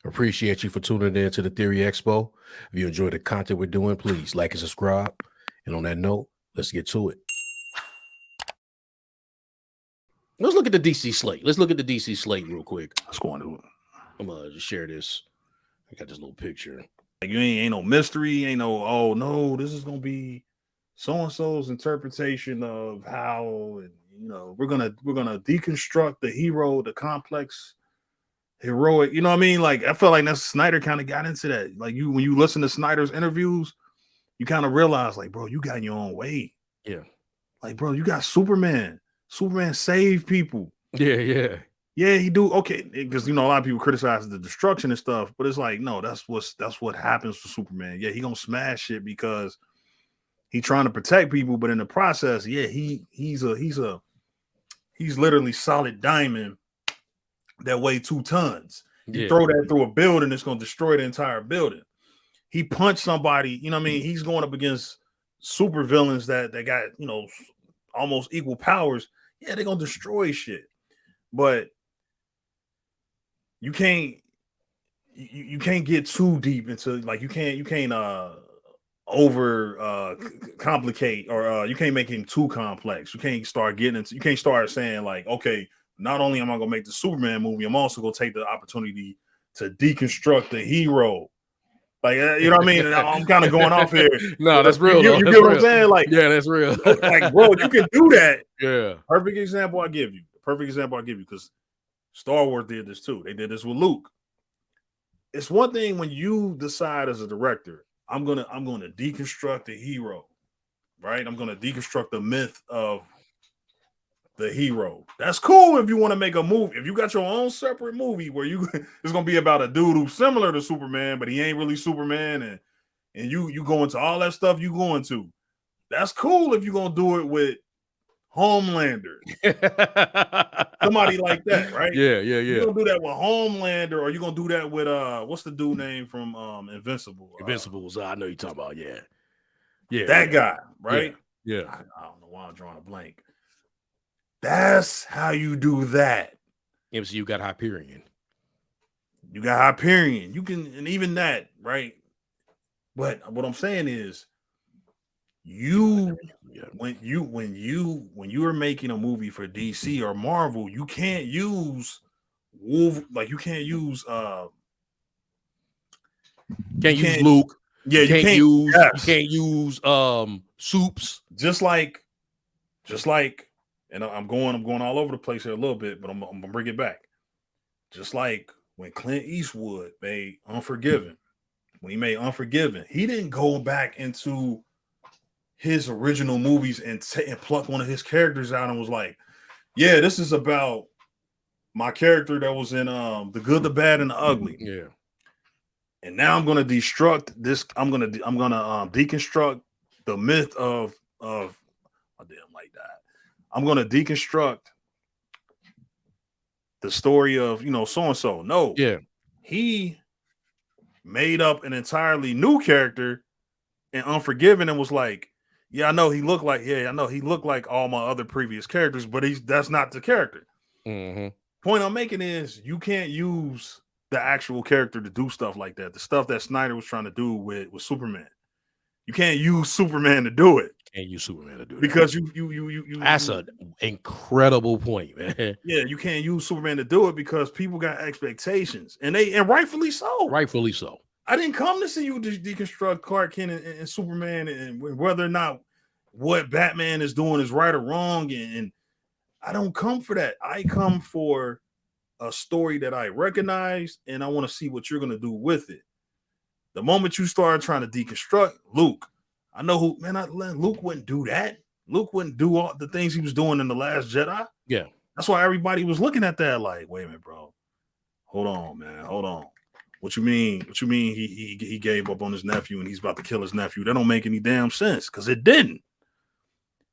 Appreciate you for tuning in to the Theory Expo. If you enjoy the content we're doing, please like and subscribe. And on that note, let's get to it. Let's look at the DC slate. Let's look at the DC slate real quick. Let's go on to it. I'm gonna just share this. I got this little picture. Like you ain't no mystery, ain't no, oh no, this is gonna be so and so's interpretation of how, and we're gonna deconstruct the hero, the complex heroic. You know what I mean? Like I felt like that Snyder kind of got into that. Like when you listen to Snyder's interviews, you kind of realize, like, bro, you got your own way. Yeah. Like, bro, you got Superman. Superman saved people. Yeah. Yeah, he do. Okay, because a lot of people criticize the destruction and stuff, but it's like, no, that's what happens to Superman. Yeah, he gonna smash it because he trying to protect people, but in the process, yeah, he's literally solid diamond that weigh 2 tons. You throw that through a building, it's gonna destroy the entire building. He punched somebody, you know what I mean? He's going up against super villains that got, almost equal powers. Yeah, they're gonna destroy shit. But you can't get too deep into, like, you can't over complicate, or you can't make him too complex. You can't start saying, like, okay, not only am I gonna make the Superman movie, I'm also gonna take the opportunity to deconstruct the hero. Like, you know what I mean? I'm kind of going off here. No, that's real. You get what I'm saying? Like, yeah, that's real. Like, bro, you can do that. Yeah. Perfect example I give you, because Star Wars did this too. They did this with Luke. It's one thing when you decide as a director, I'm gonna deconstruct the hero, right? I'm gonna deconstruct the myth of the hero. That's cool if you want to make a movie. If you got your own separate movie where it's gonna be about a dude who's similar to Superman, but he ain't really Superman, and you go into all that stuff you go into. That's cool if you're gonna do it with Homelander. Somebody like that, right? Yeah. You're gonna do that with Homelander, or you're gonna do that with what's the dude name from Invincible? Invincibles, I know you're talking about, yeah. That guy, right? Yeah. I don't know why I'm drawing a blank. That's how you do that. MCU got Hyperion. You got Hyperion. You can, and even that, right? But what I'm saying is, when you are making a movie for DC or Marvel, you can't use Luke. Yeah, you can't use Soups. Just like, and I'm going all over the place here a little bit, but I'm gonna bring it back. Just like when Clint Eastwood made Unforgiven, he didn't go back into his original movies and pluck one of his characters out and was like, yeah, this is about my character that was in The Good, the Bad, and the Ugly. Yeah. And now I'm gonna deconstruct this. I'm gonna deconstruct the myth of I didn't like that. I'm gonna deconstruct the story of so and so. No, yeah, he made up an entirely new character in Unforgiven and was like, yeah, I know he looked like all my other previous characters, but that's not the character. Mm-hmm. Point I'm making is you can't use the actual character to do stuff like that. The stuff that Snyder was trying to do with Superman. You can't use Superman to do it. Can't use Superman to do it. Because that's an incredible point, man. Yeah, you can't use Superman to do it because people got expectations. And rightfully so. Rightfully so. I didn't come to see you deconstruct Clark Kent and Superman and whether or not what Batman is doing is right or wrong. And I don't come for that. I come for a story that I recognize, and I want to see what you're going to do with it. The moment you start trying to deconstruct Luke, I know Luke wouldn't do that. Luke wouldn't do all the things he was doing in The Last Jedi. Yeah. That's why everybody was looking at that like, wait a minute, bro. Hold on, man. Hold on. What you mean? He gave up on his nephew and he's about to kill his nephew? That don't make any damn sense because it didn't.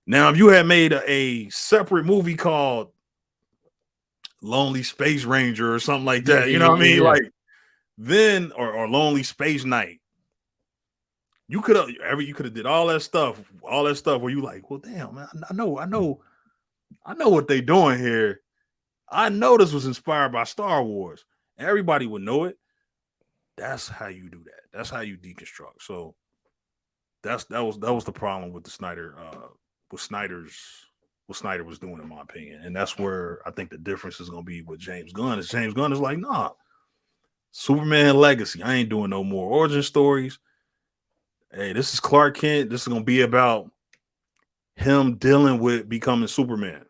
Now, if you had made a separate movie called Lonely Space Ranger or something like that, you know what I mean? Yeah. Like then, or Lonely Space Knight, you could have did all that stuff where you like, well, damn, man, I know what they doing here. I know this was inspired by Star Wars. Everybody would know it. That's how you do that. That's how you deconstruct. So that was the problem with the Snyder with what Snyder was doing, in my opinion. And that's where I think the difference is gonna be with James Gunn. Is James Gunn is like, nah, Superman legacy. I ain't doing no more origin stories. Hey, this is Clark Kent. This is gonna be about him dealing with becoming Superman.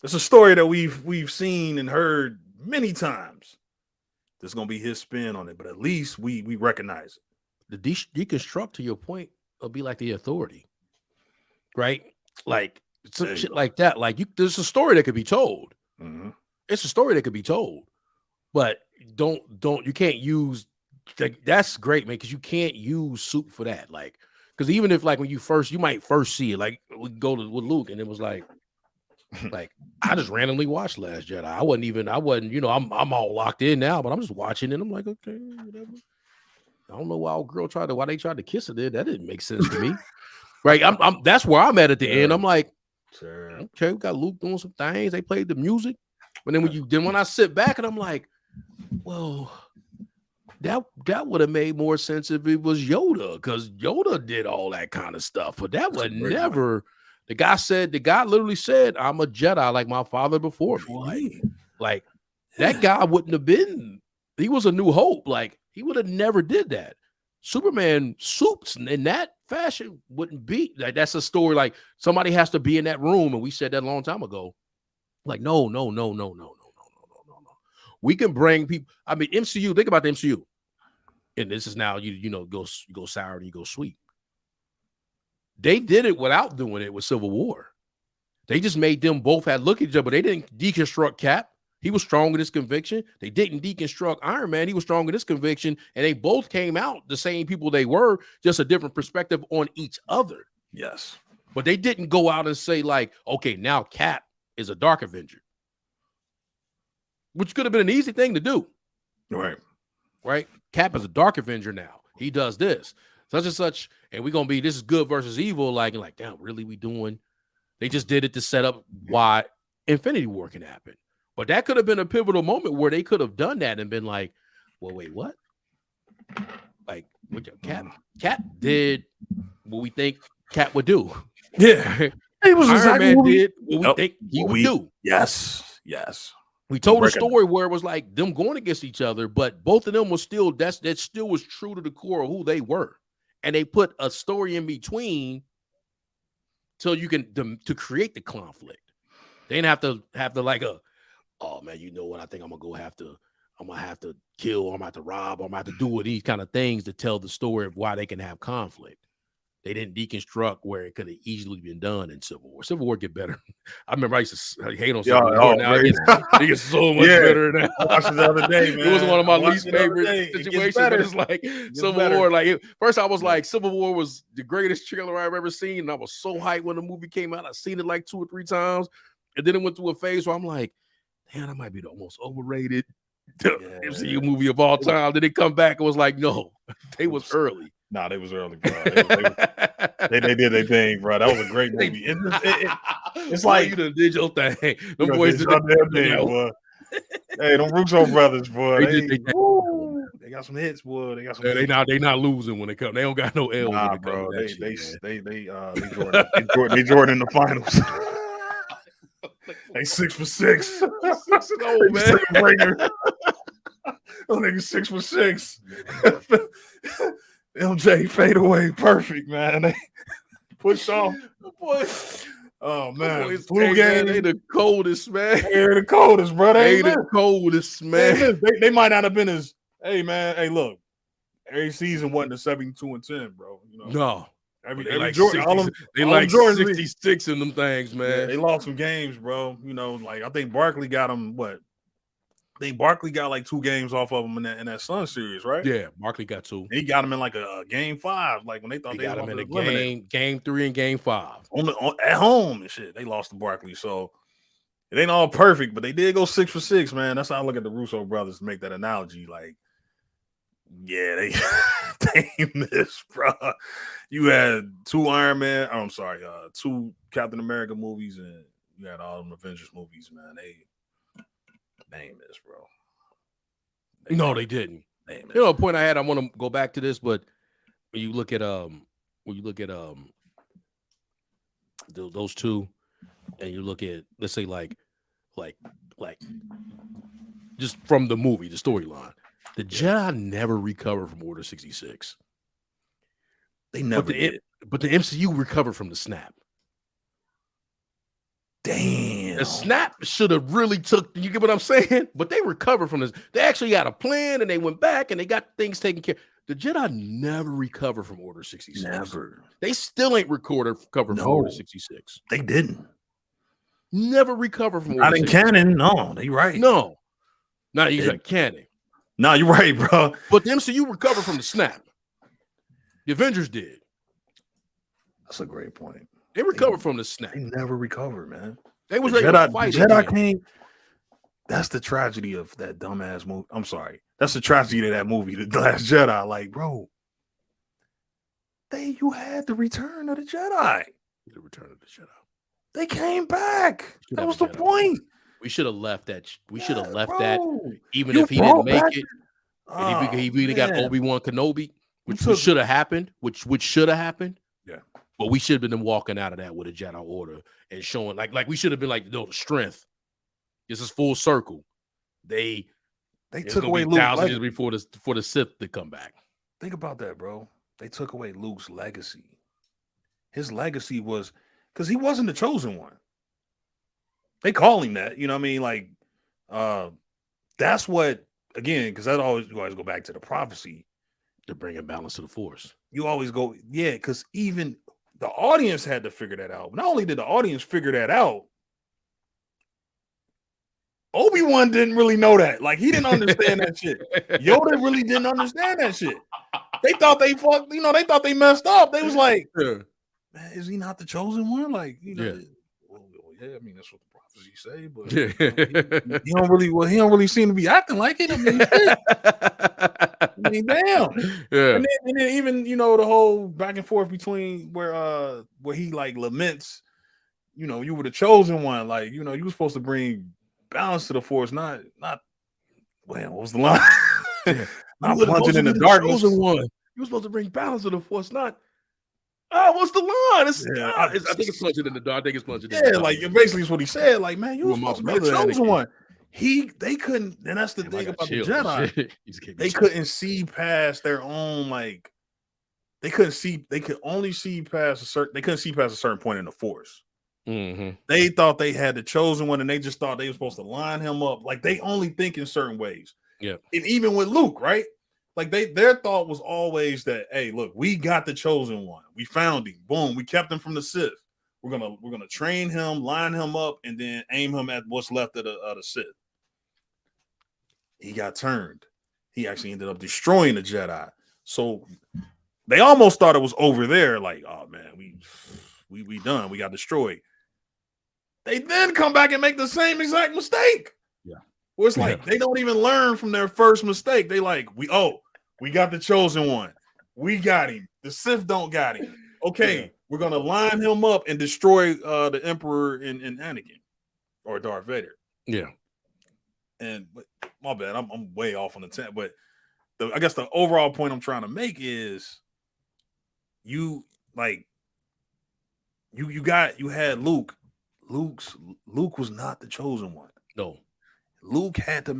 It's a story that we've seen and heard many times. There's gonna be his spin on it, but at least we recognize it. The deconstruct, to your point, will be like the Authority, right? Like some shit like that. Like there's a story that could be told. Mm-hmm. It's a story that could be told, but you can't use. That's great, man, because you can't use Soup for that. Like, because even if like when you might first see it, like we go with Luke, and it was like I just randomly watched Last Jedi. I wasn't, I'm all locked in now, but I'm just watching it. I'm like, okay, whatever. I don't know why why they tried to kiss her there. That didn't make sense to me. Right. That's where I'm at the end. I'm like, okay, we got Luke doing some things. They played the music. But then when I sit back and I'm like, well, that would have made more sense if it was Yoda, because Yoda did all that kind of stuff. But that was never. The guy literally said, I'm a Jedi like my father before me. Like that guy wouldn't have been. He was a New Hope. Like he would have never did that. Superman Soups in that fashion wouldn't be. Like that's a story. Like somebody has to be in that room, and we said that a long time ago. Like no. We can bring people. I mean, MCU. Think about the MCU. And this is now you go sour and you go sweet. They did it without doing it with Civil War. They just made them both look at each other. They didn't deconstruct Cap. He was strong in his conviction. They didn't deconstruct Iron Man. He was strong in his conviction. And they both came out the same people they were, just a different perspective on each other. Yes. But they didn't go out and say like, okay, now Cap is a Dark Avenger. Which could have been an easy thing to do. Right? Cap is a Dark Avenger now. He does this. Such and such, and we're gonna be this is good versus evil, like damn, really we doing? They just did it to set up why Infinity War can happen. But that could have been a pivotal moment where they could have done that and been like, well, wait, what? Like Cap did what we think Cap would do. Yeah. It was Iron Man did what we think he would do. Yes. We told a story where it was like them going against each other, but both of them was still that still was true to the core of who they were. And they put a story in between so you can to create the conflict. They didn't have to like oh man, you know what? I think I'm gonna have to kill, or I'm gonna have to rob, or I'm gonna have to do these kind of things to tell the story of why they can have conflict. They didn't deconstruct where it could have easily been done in Civil War. Civil War get better. I remember I used to hate on Civil War. Now it gets so much better now. I watched it the other day, man. It was one of my least favorite situations. But it's like Civil War. Like first, I was like, Civil War was the greatest trailer I've ever seen, and I was so hyped when the movie came out. I've seen it like 2 or 3 times, and then it went through a phase where I'm like, damn, that might be the most overrated MCU movie of all time. Then it come back and was like, no, they was early. Nah, they was early, bro. They did their thing, bro. That was a great movie. It's like you done did your thing. Them boys did their thing, boy. Hey, them Russo brothers, boy. They got some hits, boy. They got some. They not losing when they come. They don't got no L's. Nah, bro. They Jordan in the finals. They 6 for 6. 6 and 0, man. Those niggas 6 for 6. MJ fade away, perfect, man. They push off. Oh man, flu game. They the coldest, man. They're the coldest, bro. They the coldest, man. They might not have been as. Hey, man. Hey, look. Every season wasn't a 72-10, bro. You know? No. Every like Jordan, 66 in them things, man. Yeah, they lost some games, bro. You know, like I think Barkley got them. What? I think Barkley got like 2 games off of him in that Sun series, right? Yeah, Barkley got 2. He got him in like a game 5, like when they thought they got him in a game 3 and game 5 at home and shit. They lost to Barkley, so it ain't all perfect, but they did go 6 for 6, man. That's how I look at the Russo brothers to make that analogy. Like, yeah, they missed, bro. You had 2 Iron Man. I'm sorry, 2 Captain America movies, and you had all them Avengers movies, man. They ain't missed, bro. No, they didn't. You know, a point I had. I want to go back to this, but when you look at those two, and you look at, let's say, like just from the movie, the storyline, the Jedi never recovered from Order 66. They never did. But the MCU recovered from the snap. Damn. The snap should have really took, you get what I'm saying? But they recovered from this. They actually had a plan and they went back and they got things taken care of. The Jedi never recovered from Order 66. Never. They still ain't recovered from Order 66. They didn't. Never recover from Order 66. Not in canon. No, they right. No. Not even canon. No, you're right, bro. But the MCU recovered from the snap. The Avengers did. That's a great point. They recovered from the snap. They never recovered, man. They was able to fight. The Jedi came. That's the tragedy of that dumbass movie. I'm sorry. That's the tragedy of that movie, The Last Jedi. Like, bro, you had the return of the Jedi. The return of the Jedi. They came back. That was the point. We should have left that. We should have left that. Even if he didn't make it, and if he really got Obi-Wan Kenobi, which should have happened, which should have happened. Yeah. But we should have been walking out of that with a Jedi Order and showing like we should have been like, no, the strength. This is full circle. They took away Luke's thousands years before the Sith to come back. Think about that, bro. They took away Luke's legacy. His legacy was because he wasn't the chosen one. They call him that, you know what I mean? Like, that's what, again, because you always go back to the prophecy. To bring a balance to the Force. You always go, because even the audience had to figure that out. Not only did the audience figure that out, Obi-Wan didn't really know that. Like, he didn't understand that shit. Yoda really didn't understand that shit. They thought they fucked, they thought they messed up. They was like, man, is he not the chosen one? Like, I mean, that's what the prophecy say, but he don't really seem to be acting like it. I mean, damn. Yeah. And then even, the whole back and forth between where he like laments, you were the chosen one. Like, you were supposed to bring balance to the Force, not what was the line? Not plunging in the darkness. One. You were supposed to bring balance to the Force, not what's the line? I think it's plunging in the dark. I think it's plunging in the dark. Like basically it's what he said. Like, man, you were supposed to be the chosen one. They couldn't, and that's the thing about the Jedi. They couldn't see past their own, like, they could only see past a certain point in the Force. Mm-hmm. They thought they had the chosen one, and they just thought they were supposed to line him up. Like, they only think in certain ways. Yeah. And even with Luke, right? Like, their thought was always that, hey, look, we got the chosen one. We found him. Boom. We kept him from the Sith. We're gonna train him, line him up, and then aim him at what's left of the Sith. He got turned. He actually ended up destroying the Jedi. So they almost thought it was over there. Like, oh man, we done. We got destroyed. They then come back and make the same exact mistake. Yeah. Well, it's like they don't even learn from their first mistake. They like, we got the chosen one. We got him. The Sith don't got him. Okay, we're gonna line him up and destroy the Emperor and Anakin or Darth Vader. Yeah. And my bad, I'm way off on the tent. But I guess the overall point I'm trying to make is you had Luke. Luke was not the chosen one. No. Luke had to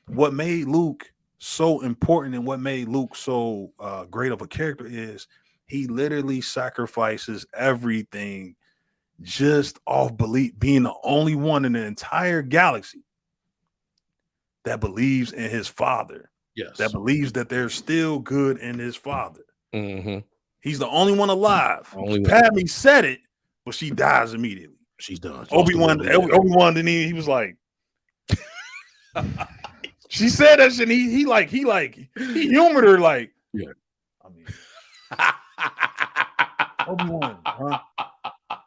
what made Luke so important and what made Luke so great of a character is he literally sacrifices everything just off belief, being the only one in the entire galaxy that believes in his father. Yes. That believes that there's still good in his father. Mm-hmm. He's the only one alive. Padme said it, but she dies immediately. She's done. Obi-Wan didn't even, he was like, she said that shit. And he humored her like, yeah. I mean, Obi-Wan, huh?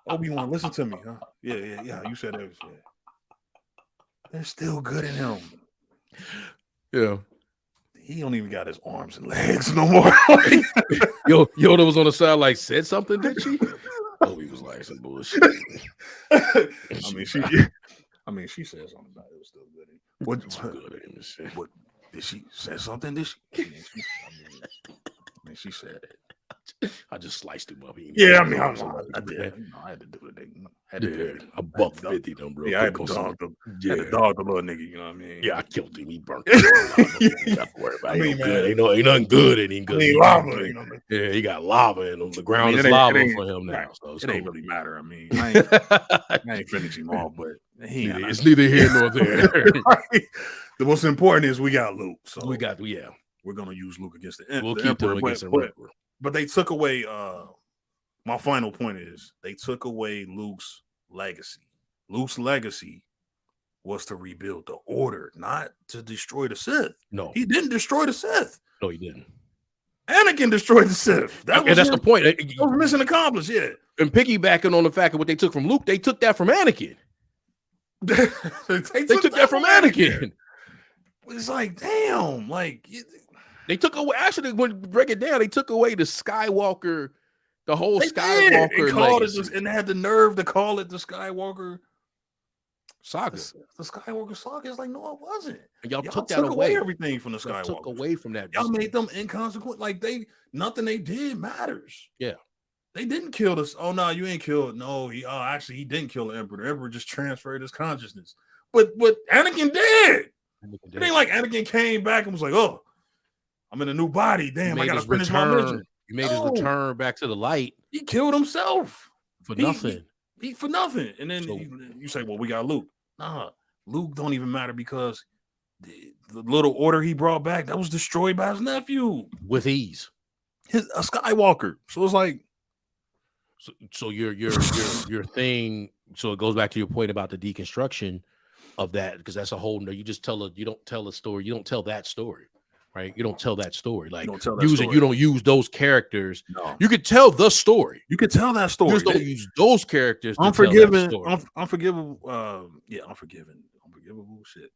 Obi-Wan, listen to me, huh? Yeah. You said that. Yeah. They're still good in him. Yeah. He don't even got his arms and legs no more. Yoda was on the side, like, said something, did she? He was like some bullshit. She said something about it. It was still good. What Did she say something? Did she? She said it. I just sliced him up. Yeah, I mean, I did. I had to do it. Yeah, $150, them bro. Yeah, I had to dog the little nigga. You know what I mean? Yeah, I killed him. He burnt. Don't worry about it. Ain't good. Ain't nothing good in him. Lava. You know what I mean? Yeah, he got lava in him. The ground is lava for him now. So it ain't really matter. I mean, I ain't finishing him off, but it's neither here nor there. The most important is we got Luke. So we're gonna use Luke against the We'll keep them against the Emperor. But they took away. My final point is they took away Luke's legacy. Luke's legacy was to rebuild the Order, not to destroy the Sith. No, he didn't destroy the Sith. No, he didn't. Anakin destroyed the Sith. That's the point. That was mission accomplished. Yeah. And piggybacking on the fact of what they took from Luke, they took that from Anakin. they took that from Anakin. It's like, damn, like they took away. Actually, when you break it down, they took away the Skywalker, the whole Skywalker legacy. And they had the nerve to call it the Skywalker saga. The Skywalker saga is like, no, it wasn't. And y'all took that away. Everything from the Skywalker. Took away from that. Y'all made them inconsequent. Like nothing they did matters. Yeah. They didn't kill this. Oh no, you ain't killed. No, he didn't kill the Emperor. The Emperor just transferred his consciousness. But Anakin did. It ain't like Anakin came back and was like, oh, I'm in a new body. Damn, I gotta finish my mission. He made his return back to the light. He killed himself. For nothing. For nothing. And then you say, well, we got Luke. Nah, Luke don't even matter because the little order he brought back, that was destroyed by his nephew. With ease. A Skywalker. So it's like, so your thing. So it goes back to your point about the deconstruction of that, because that's a whole. You don't tell a story. You don't tell that story, right? You don't tell that story. Like you don't use those characters. No. You could tell the story. You could tell that story. You just don't use those characters. Unforgivable. Unforgivable shit.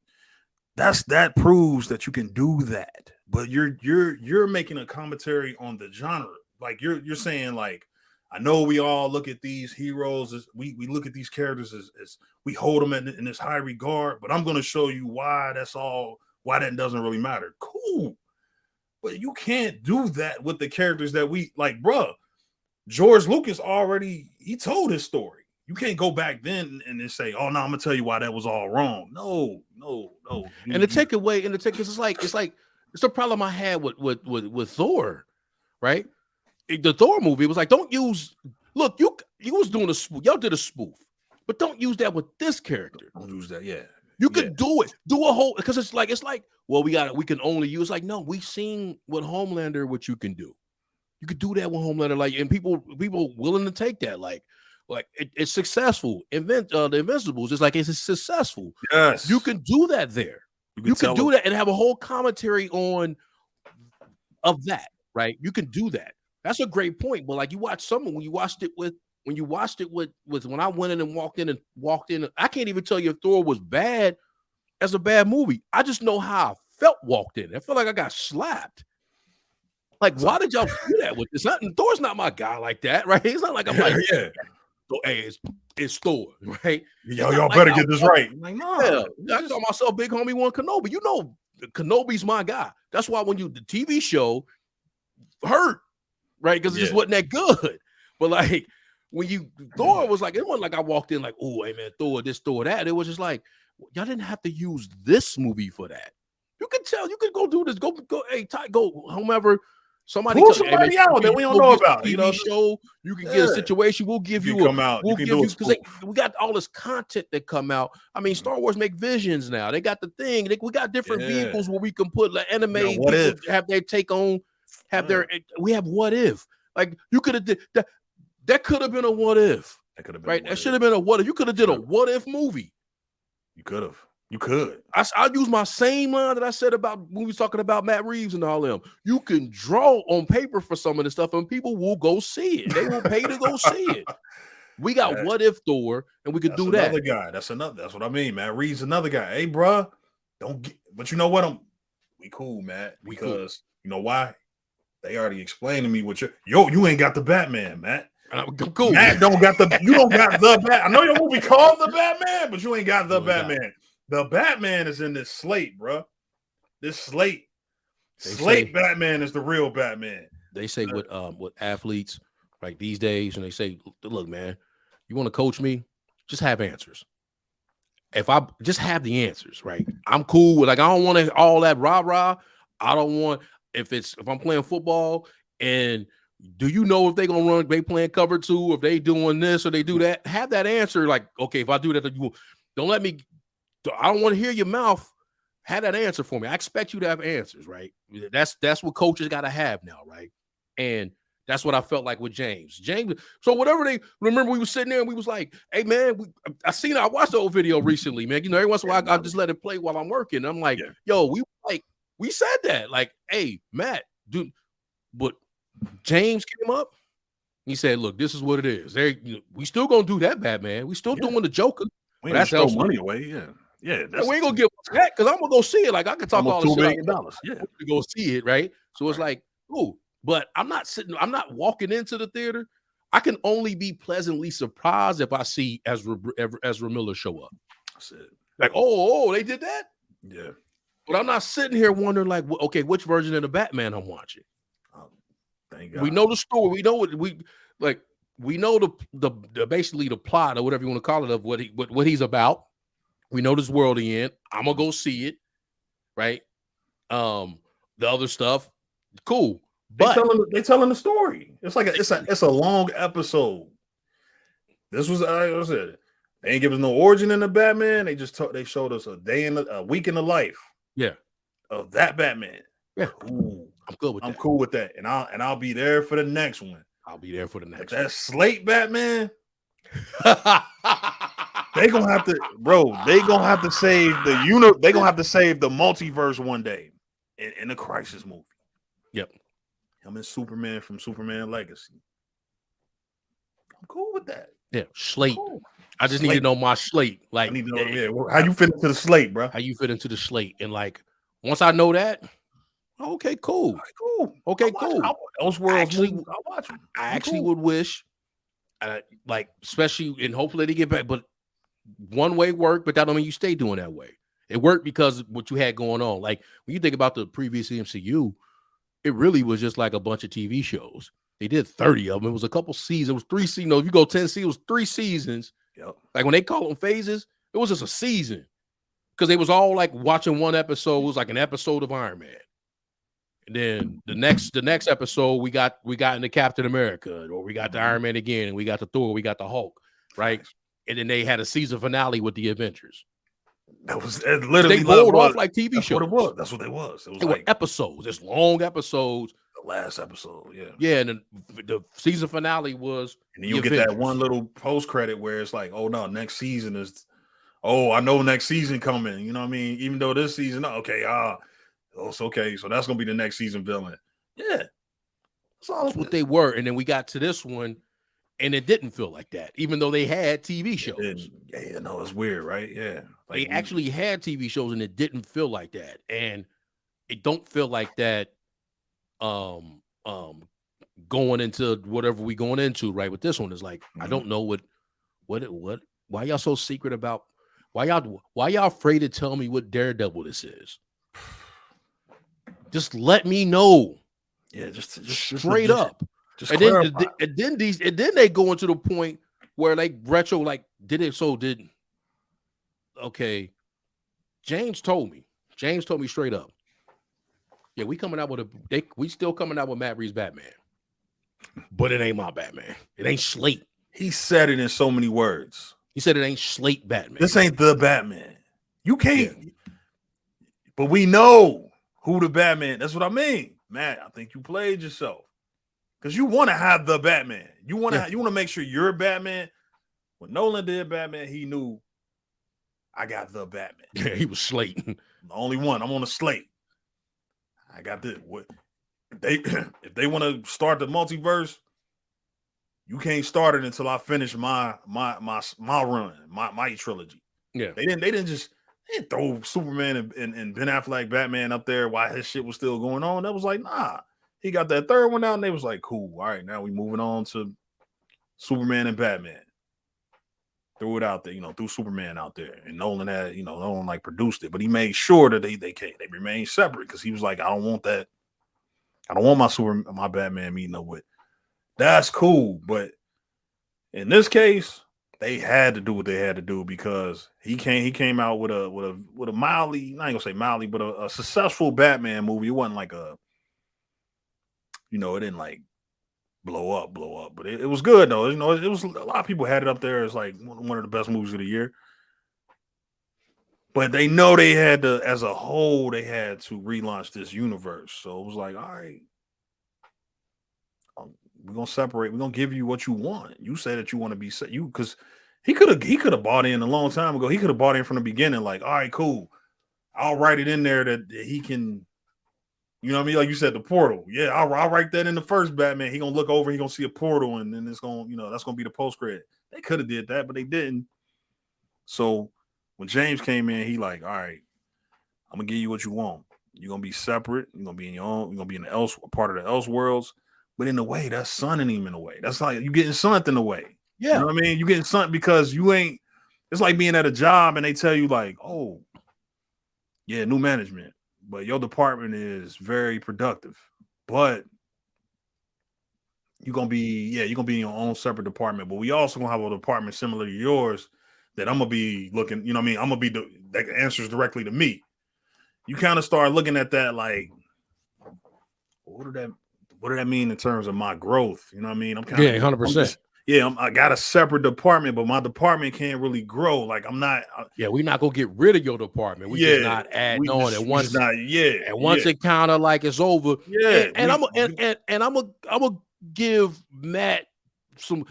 That proves that you can do that. But you're making a commentary on the genre. Like you're saying, like, I know we all look at these heroes as we look at these characters as we hold them in this high regard, but I'm going to show you why that doesn't really matter. Cool. But you can't do that with the characters that we like, bruh. George Lucas he told his story. You can't go back then and then say, oh no, I'm gonna tell you why that was all wrong. No. And to take away, it's the problem I had with Thor, right? The Thor movie was like, don't use. Look, you was doing a spoof. Y'all did a spoof, but don't use that with this character. Don't use that. Yeah, you could do it. Do a whole, because it's like, well, we can only use. Like, no, we've seen with Homelander what you can do. You could do that with Homelander, like, and people willing to take that, like it's successful. The Invincibles is like it's successful. Yes, you can do that there. You can do that and have a whole commentary of that, right? You can do that. That's a great point. But like, you watch someone when I went in and walked in, I can't even tell you if Thor was bad as a bad movie. I just know how I felt walked in. I felt like I got slapped. Like, why did y'all do that with this? Thor's not my guy like that, right? It's not like I'm like, yeah. So, hey, it's Thor, right? Y'all better get this right. I'm like, no, I call myself Big Homie One Kenobi. You know, Kenobi's my guy. That's why when the TV show hurt, right? Because it just wasn't that good. But like when Thor was like, it wasn't like I walked in like, oh, hey man, Thor this, Thor that. It was just like, y'all didn't have to use this movie for that. You could tell, you could go do this. Go, hey, Ty, go whomever. Somebody out that we don't know about. TV show, you can get a situation. We'll give you because we got all this content that come out. I mean, Star Wars make visions now. They got the thing. We got different vehicles where we can put like anime. Have their take on. We have what if. Like you could have did that. That could have been a what if. That could have been right. That should have been a what if. You could have did a what if movie. You could have. You could. I use my same line that I said about when we was talking about Matt Reeves and all them. You can draw on paper for some of this stuff, and people will go see it. They will pay to go see it. We got what if Thor, and we could do that. Another guy. That's what I mean. Matt Reeves, another guy. Hey, bro, but you know what? We cool, Matt. Because you know why? They already explained to me what you ain't got the Batman, Matt. Cool. Matt don't got the Batman. I know your movie called the Batman, but you ain't got the Batman. The Batman is in this Slate, bro. This Slate say Batman is the real Batman. They say with athletes like these days, and they say, look, man, you want to coach me? Just have answers. If I just have the answers, right? I'm cool with, like, I don't want all that rah-rah. I don't want, if I'm playing football and do you know if they're gonna run, they playing cover 2, if they doing this or they do that, have that answer. Like, okay, if I do that, don't let me, I don't want to hear your mouth. Have that answer for me. I expect you to have answers, right? That's what coaches got to have now, right? And that's what I felt like with James. So whatever they remember, we was sitting there and we was like, "Hey man, I watched the old video recently, man. You know, every once in a while I just let it play while I'm working." And I'm like, "Yo, we said that, like, hey Matt, dude." But James came up. He said, "Look, this is what it is. We still gonna do that, Batman. We still doing the Joker. We ain't throw money away, yeah. We ain't gonna give that because I'm gonna go see it. Like, I could talk all the $2 shit. million. Yeah, to go see it, right? So it's like, ooh, but I'm not walking into the theater. I can only be pleasantly surprised if I see Ezra Miller show up. That's it. Like, oh, they did that? Yeah. But I'm not sitting here wondering, like, okay, which version of the Batman I'm watching? Thank God. We know the story. We know what we know the basically the plot or whatever you want to call it of what he's about. We know this world he in. I'm gonna go see it, right? The other stuff, cool. But they telling the story. It's like it's a long episode. This was I said they ain't give us no origin in the Batman. They just they showed us a week in the life. Yeah, of that Batman. Yeah, cool. I'm good with that. I'm cool with that, and I'll be there for the next one. I'll be there for the next. That Slate Batman. They gonna have to, bro. They gonna have to save the They gonna have to save the multiverse one day in the Crisis movie. Yep. Him and Superman from Superman Legacy. I'm cool with that. Yeah, Slate. Cool. I just need to know my Slate. Like, I need to know, how you fit into the Slate, bro. How you fit into the Slate, and like once I know that, okay, cool. Cool. Okay, cool. Those worlds, I'll watch them. I actually would wish, like, especially, and hopefully they get back, but one way worked, but that don't mean you stay doing that way. It worked because of what you had going on. Like, when you think about the previous MCU, it really was just like a bunch of TV shows. They did 30 of them. It was a couple seasons. It was 3 seasons. No, if you go 10 seasons, it was 3 seasons. Yep. Like, when they call them phases, it was just a season. Because they was all like watching one episode. It was like an episode of Iron Man. And then the next episode, we got into Captain America, or we got the Iron Man again, and we got the Thor, we got the Hulk, right? And then they had a season finale with the Avengers. That was literally they rolled off like TV shows. What it was. That's what they was. It was like episodes. It's long episodes. The last episode, yeah. Yeah, and then the season finale was. And then you get that one little post credit where it's like, oh no, next season is. Oh, I know next season coming. You know what I mean? Even though this season, okay, it's okay. So that's gonna be the next season villain. Yeah, that's what they were. And then we got to this one, and it didn't feel like that, even though they had TV shows. Yeah, no, it's weird, right? Yeah, like, they actually had TV shows, and it didn't feel like that, and it don't feel like that. Going into whatever we going into, right? With this one is like, I don't know what. Why y'all so secret about? Why y'all afraid to tell me what Daredevil this is? Just let me know. Yeah, just straight up. And then they go into the point where like retro, like, okay. James told me straight up. Yeah, we still coming out with Matt Reeves Batman. But it ain't my Batman. It ain't Slate. He said it in so many words. He said it ain't Slate Batman. This ain't the Batman. You can't. Yeah. But we know who the Batman. That's what I mean, Matt. I think you played yourself because you want to have the Batman. You want to make sure you're Batman. When Nolan did Batman, he knew I got the Batman. Yeah, he was Slate. The only one. I'm on the Slate. I got this. If they want to start the multiverse, you can't start it until I finish my run, my trilogy. Yeah, they didn't throw Superman and Ben Affleck Batman up there while his shit was still going on. That was like, nah. He got that third one out, and they was like, cool. All right, now we moving on to Superman and Batman. threw it out there, threw Superman out there, and Nolan had, Nolan like produced it, but he made sure that they remained separate because he was like, I don't want that. I don't want my Batman meeting up with. That's cool, but in this case, they had to do what they had to do because he came out with a mildly, not gonna say mildly, but a successful Batman movie. It wasn't like it didn't like blow up, but it was good though. It was a lot of people had it up there as like one of the best movies of the year. But they know they had to, as a whole, they had to relaunch this universe. So it was like, all right, we're gonna separate. We're gonna give you what you want. You say that you want to be set. Because he could have bought in a long time ago. He could have bought in from the beginning. Like, all right, cool. I'll write it in there that he can. You know what I mean? Like you said, the portal. Yeah, I'll write that in the first Batman. He gonna look over. He gonna see a portal, and then it's gonna, that's gonna be the post credit. They could have did that, but they didn't. So when James came in, he like, all right, I'm gonna give you what you want. You're gonna be separate. You're gonna be in your own. You're gonna be in the part of the else worlds. But in a way, that's sunning him in a way. That's like you getting sunned in a way. Yeah. You know what I mean? You getting sunned because you ain't. It's like being at a job and they tell you like, oh, yeah, new management, but your department is very productive. But you're gonna be in your own separate department. But we also gonna have a department similar to yours that I'm gonna be looking. You know what I mean? I'm gonna be that answers directly to me. You kind of start looking at that like, what did that mean in terms of my growth? You know what I mean? I'm kind of 100%. I got a separate department, but my department can't really grow. Like I'm not. We're not gonna get rid of your department. We just not adding on. And once it kind of like it's over. Yeah. And I'm gonna give Matt some.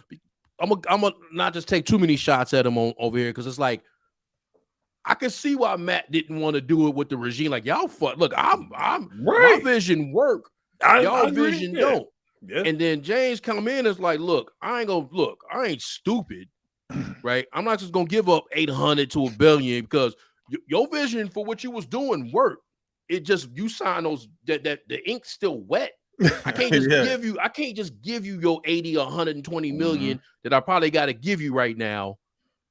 I'm gonna not just take too many shots at him over here because it's like I can see why Matt didn't want to do it with the regime. Like y'all, look, I'm right. My vision work. Y'all vision don't. Yeah. And then James come in and is like, look, I ain't stupid, right? I'm not just gonna give up 800 to $1 billion because your vision for what you was doing worked. It just you sign those that the ink's still wet. I can't just give you your 80 or 120 million that I probably got to give you right now,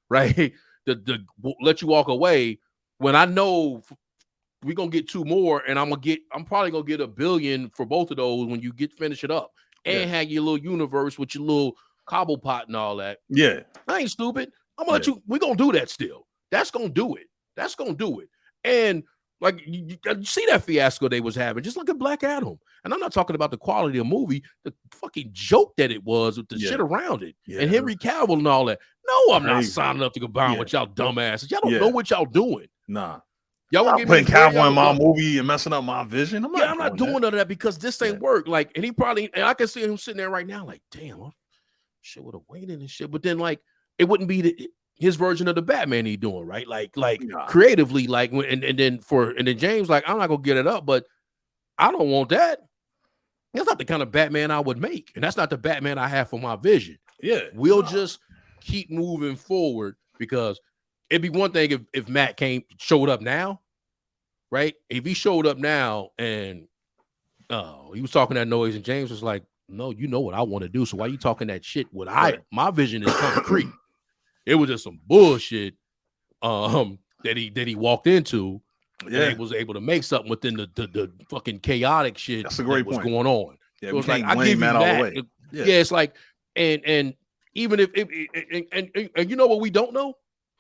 right? To let you walk away when I know we're gonna get 2 more, and I'm probably gonna get $1 billion for both of those when you finish it up and have your little universe with your little cobble pot and all that. Yeah, I ain't stupid. I'm gonna let you. We're gonna do that still. That's gonna do it. And like you see that fiasco they was having, just look at Black Adam. And I'm not talking about the quality of the movie, the fucking joke that it was with the shit around it, and Henry Cavill and all that. No, I'm not signing up to combine with y'all dumbasses. Y'all don't know what y'all doing. Nah. Y'all I'm putting Cavill in my movie and messing up my vision. I'm not doing none of that because this ain't work. Like, and I can see him sitting there right now, like, damn, shit would have waited and shit. But then, like, it wouldn't be his version of the Batman he doing, right? Like creatively, like, and then James, like, I'm not gonna get it up, but I don't want that. That's not the kind of Batman I would make, and that's not the Batman I have for my vision. Yeah, we'll just keep moving forward because it'd be one thing if Matt showed up now, right? If he showed up now and he was talking that noise, and James was like, "No, you know what I want to do, so why you talking that shit? My vision is concrete." It was just some bullshit that he walked into. Yeah, and he was able to make something within the fucking chaotic shit That's a great that was point. going on. Yeah, so it's like I give you that. All the way. Yeah, it's like and even if and you know what we don't know.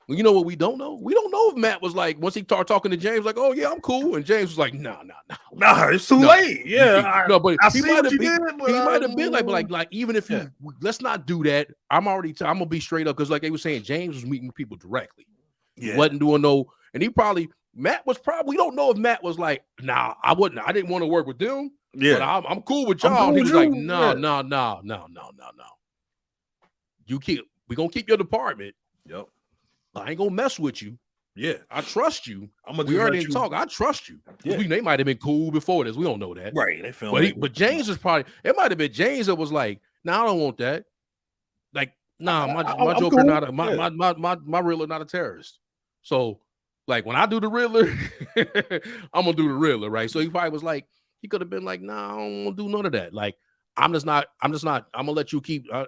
You know what we don't know? We don't know if Matt was like, once he started talking to James, like, oh, yeah, I'm cool. And James was like, nah, it's too late. Yeah. But he might have been like, even if you, let's not do that. I'm going to be straight up. Cause like they were saying, James was meeting people directly. Yeah. He wasn't doing and Matt was we don't know if Matt was like, nah, I didn't want to work with them. Yeah. But I'm cool with y'all. Cool he was like, no. We're going to keep your department. Yep. I ain't gonna mess with you. Yeah, I trust you. We already didn't talk. I trust you. Yeah. They might have been cool before this. We don't know that. Right. They filmed but James is probably. It might have been James that was like, "Nah, I don't want that." Like, nah, my Joker cool. Not my Riddler not a terrorist. So, like when I do the Riddler, I'm gonna do the Riddler, right? So he probably was like, he could have been like, "Nah, I don't want to do none of that." Like, I'm just not. I'm gonna let you keep. I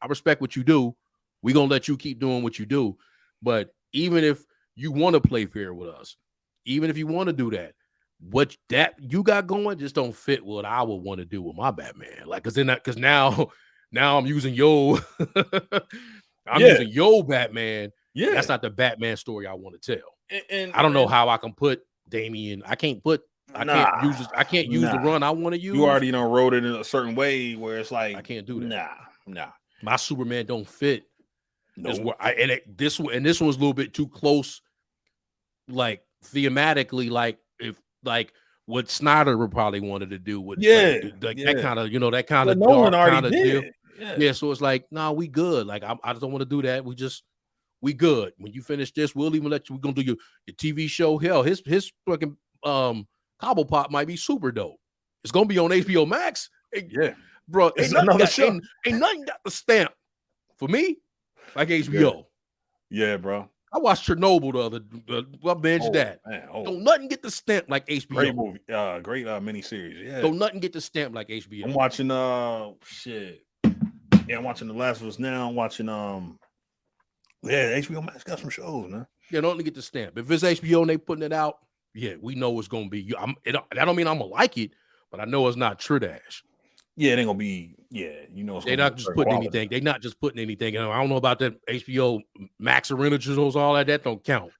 respect what you do. We're gonna let you keep doing what you do. But even if you want to play fair with us, even if you want to do that, what that you got going just don't fit what I would want to do with my Batman. Like, because now I'm using I'm Yeah, using your Batman. And yeah. that's not the Batman story I want to tell. And, I don't know and how I can put Damian. I can't nah, use this. I can't use the nah. run I want to You use. already wrote it in a certain way where it's I like, can't do that. nah. My Superman don't fit. Is No. where this one's a little bit too close, like thematically, like if like what Snyder would probably wanted to do with Yeah, like that yeah. kind of that kind But of Nolan dark already kind of deal. did. Yeah. Yeah, so it's like, nah, we good. Like I just don't want to do that. We good. When you finish this, we'll even let you. We're gonna do your TV show. Hell, his fucking Cobble Pop might be super dope. It's gonna be on HBO Max. Yeah. Bro, It's another show. Ain't nothing got the stamp for me like HBO. Yeah, bro. I watched Chernobyl I binged that. Man. Don't nothing get the stamp like HBO. Great movie. Great miniseries. Yeah. Don't nothing get the stamp like HBO. I'm watching shit. Yeah, I'm watching The Last of Us now. I'm watching yeah, HBO Max got some shows, man. Yeah, don't get the stamp. If it's HBO and they putting it out, yeah, we know it's gonna be. That don't mean I'm gonna like it, but I know it's not Tridash. Yeah, it ain't gonna be. Yeah, it's they're not just putting anything. They're not just putting anything. I don't know about that HBO Max originals, all that. That don't count.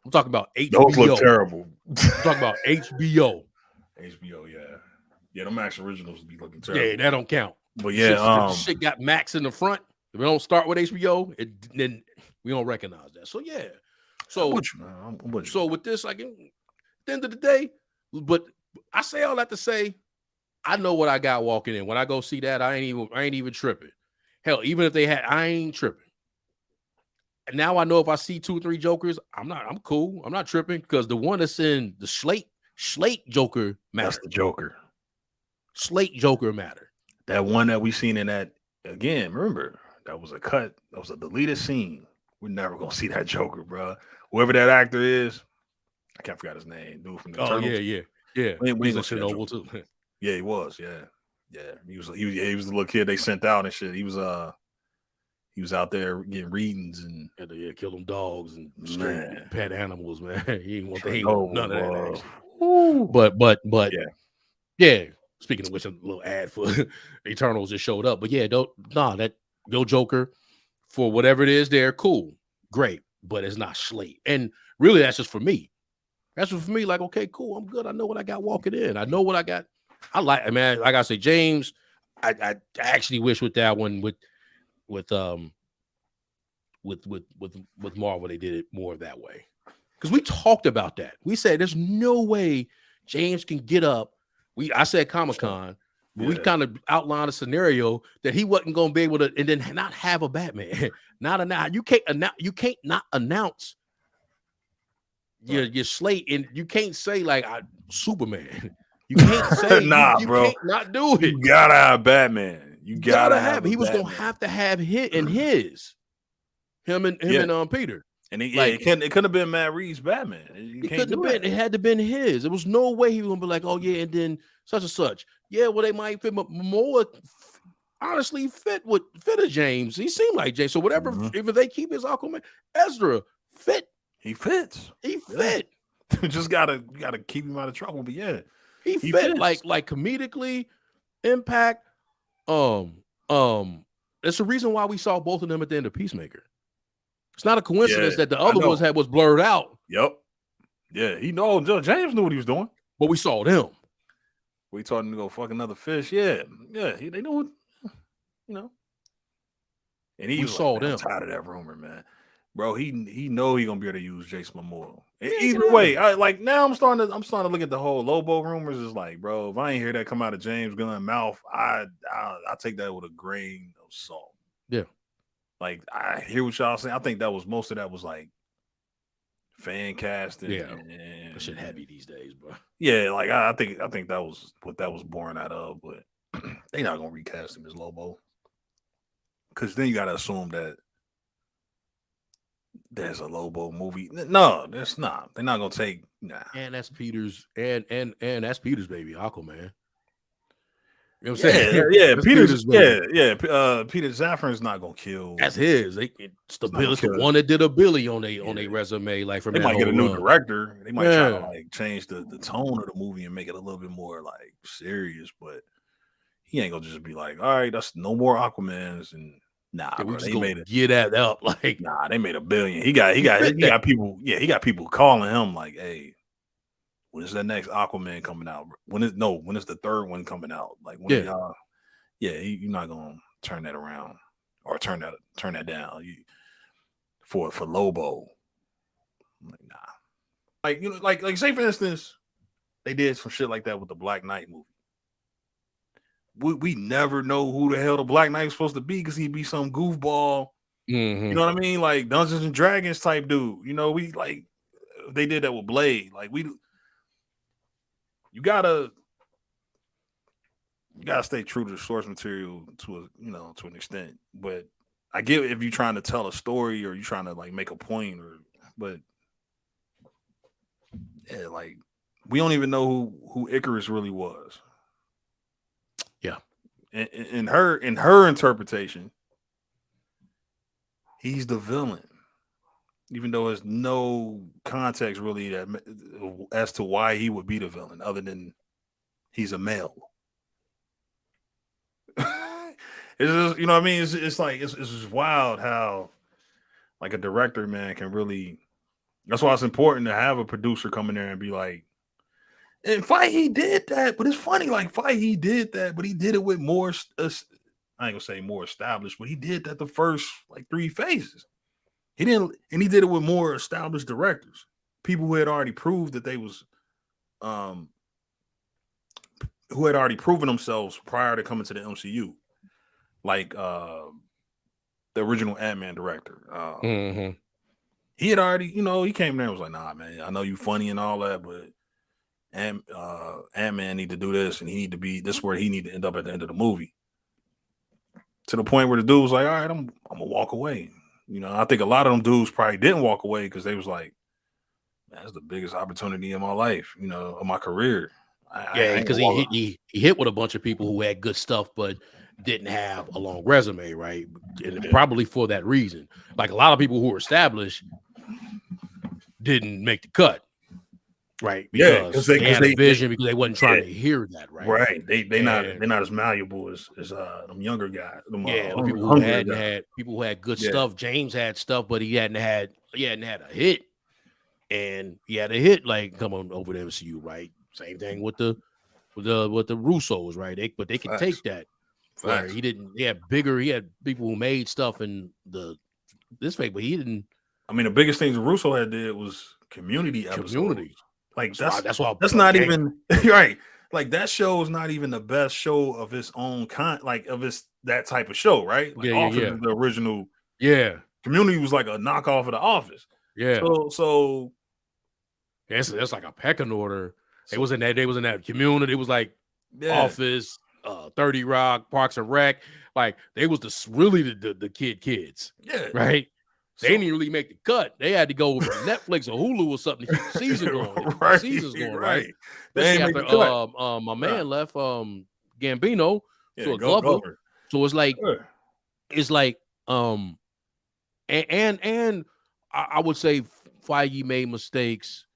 I'm talking about HBO. Those look terrible. I'm talking about HBO. HBO, yeah. The Max originals be looking terrible. Yeah, that don't count. But yeah, shit got Max in the front. If we don't start with HBO, then we don't recognize that. So yeah. So I'm with you, man. So with this, like at the end of the day, but I say all that to say, I know what I got walking in. When I go see that, I ain't even tripping. Hell, even if they had, I ain't tripping. And now I know if I see 2 or 3 Jokers, I'm cool. I'm not tripping because the one that's in the Slate Joker matter. That's the Joker. Slate Joker matter. That one that we seen in that again. Remember, that was a cut. That was a deleted scene. We're never gonna see that Joker, bro. Whoever that actor is, I can't forget his name. Dude from the Eternals. Yeah. He's in Chernobyl too. Yeah, he was. Yeah. He was the little kid they sent out and shit. He was out there getting readings and kill them dogs and pet animals, man. He ain't want none of that. But yeah. Speaking of which, a little ad for Eternals just showed up. But yeah, that Yo Joker for whatever it is, they're cool, great, but it's not Slate. And really, that's just for me. That's just for me. Like, okay, cool, I'm good. I know what I got walking in. I know what I got. I like, man. Like I say, James. I actually wish with that one with Marvel they did it more that way because we talked about that. We said there's no way James can get up. I said Comic-Con, but we kind of outlined a scenario that he wasn't going to be able to, and then not have a Batman. You can't not announce your slate, and you can't say like Superman. You can't say bro. Can't not do it. You gotta have Batman. You gotta have. He was gonna have to have him and Peter. And it couldn't have been Matt Reeves' Batman. It couldn't have been. It had to have been his. There was no way he was gonna be like, oh yeah, and then such and such. Yeah, well they might fit more. Honestly, fit a James. He seemed like James. So whatever, if they keep his Aquaman, Ezra fit. He fits. He fit. You just gotta keep him out of trouble. But yeah, he fit fits. like comedically, impact. It's the reason why we saw both of them at the end of Peacemaker. It's not a coincidence that the other ones was blurred out. Yep. Yeah, James knew what he was doing. But we saw them. We told him to go fuck another fish. Yeah. They knew it. And he saw them. I'm tired of that rumor, man. Bro, he know he gonna be able to use Jason Momoa. Either way, now I'm starting to look at the whole Lobo rumors. It's like, bro, if I ain't hear that come out of James Gunn's mouth, I take that with a grain of salt. Yeah. Like I hear what y'all saying. I think most of that was like fan casting. Yeah, that shit heavy these days, bro. Yeah, like I think that was what that was born out of. But they not gonna recast him as Lobo, because then you gotta assume that there's a Lobo movie. No, there's not. They're not gonna take. Nah. And that's Peter's and that's Peter's baby, Aquaman. You know what I'm saying? Yeah. Let's kill Peter's, this baby. Peter Safran's not gonna kill. That's his. It's the It's not gonna It's the kill it. one that did a Billy on Yeah, a resume, like from they that might get a whole new run. director. They might try to Yeah. like change the tone of the movie and make it a little bit more like serious. But he ain't gonna just be like, all right, that's no more Aquamans. And nah, Yeah, we bro, just they gonna made it. get that up. Like Nah, they made $1 billion. he fit He that. got people. Yeah, he got people calling him like, hey, when is that next Aquaman coming out? When is the third one coming out? Like when are Yeah. y'all? Yeah, you're not gonna turn that around or turn that down. For Lobo. I'm like, nah. Like, like say for instance, they did some shit like that with the Black Knight movie. We never know who the hell the Black Knight was supposed to be because he'd be some goofball. You know what I mean? Like Dungeons and Dragons type dude. You know, we like they did that with Blade. Like you gotta stay true to the source material to to an extent. But I get if you're trying to tell a story or you're trying to like make a point but yeah, like we don't even know who Icarus really was. Yeah. In her interpretation, he's the villain, even though there's no context really that as to why he would be the villain, other than he's a male. It's just, you know what I mean? It's like it's just wild how like a director, man, can really. That's why it's important to have a producer come in there and be like, and Feige did that, but it's funny, like Feige did that, but he did it with more. I ain't gonna say more established, but he did that the first like 3 phases. He didn't, and he did it with more established directors, people who had already proved that they was, who had already proven themselves prior to coming to the MCU, like the original Ant-Man director. He had already, he came there and was like, "Nah, man, I know you funny and all that, but Ant-Man need to do this, and he need to be this where he need to end up at the end of the movie." To the point where the dude was like, "All right, I'm gonna walk away." I think a lot of them dudes probably didn't walk away because they was like, "That's the biggest opportunity in my life, of my career." Yeah, I ain't because gonna walk. he hit with a bunch of people who had good stuff, but didn't have a long resume, right? And probably for that reason. Like a lot of people who were established didn't make the cut, right? Yeah, Because they had a they vision, because they wasn't trying to hear that, right? right. They're And not as malleable as them younger guys, them yeah, the people who hungrier hadn't guys. had people who had good Yeah, stuff. James had stuff, but he hadn't had a hit, and he had a hit like coming over the MCU, right? Same thing with the Russos, right? They could facts, take that. Where facts. he didn't, he had people who made stuff in this way, but he didn't. I mean, the biggest things Russo had did was Community episodes. Community. Like That's why that's not even right. Like that show is not even the best show of its own kind, like of its that type of show, right? Like Office is the original. yeah. Community was like a knockoff of The Office. Yeah. So That's like a pecking order. They was in that Community. It was like Office, 30 Rock, Parks and Rec. Like they was really the kids. Yeah. Right. They didn't really make the cut. They had to go over to Netflix or Hulu or something to keep the season going. Right, Season's going, right. right? They Especially ain't make after the cut. my man left, Gambino to a Go Glover. Glover. So it's like and I would say Feige made mistakes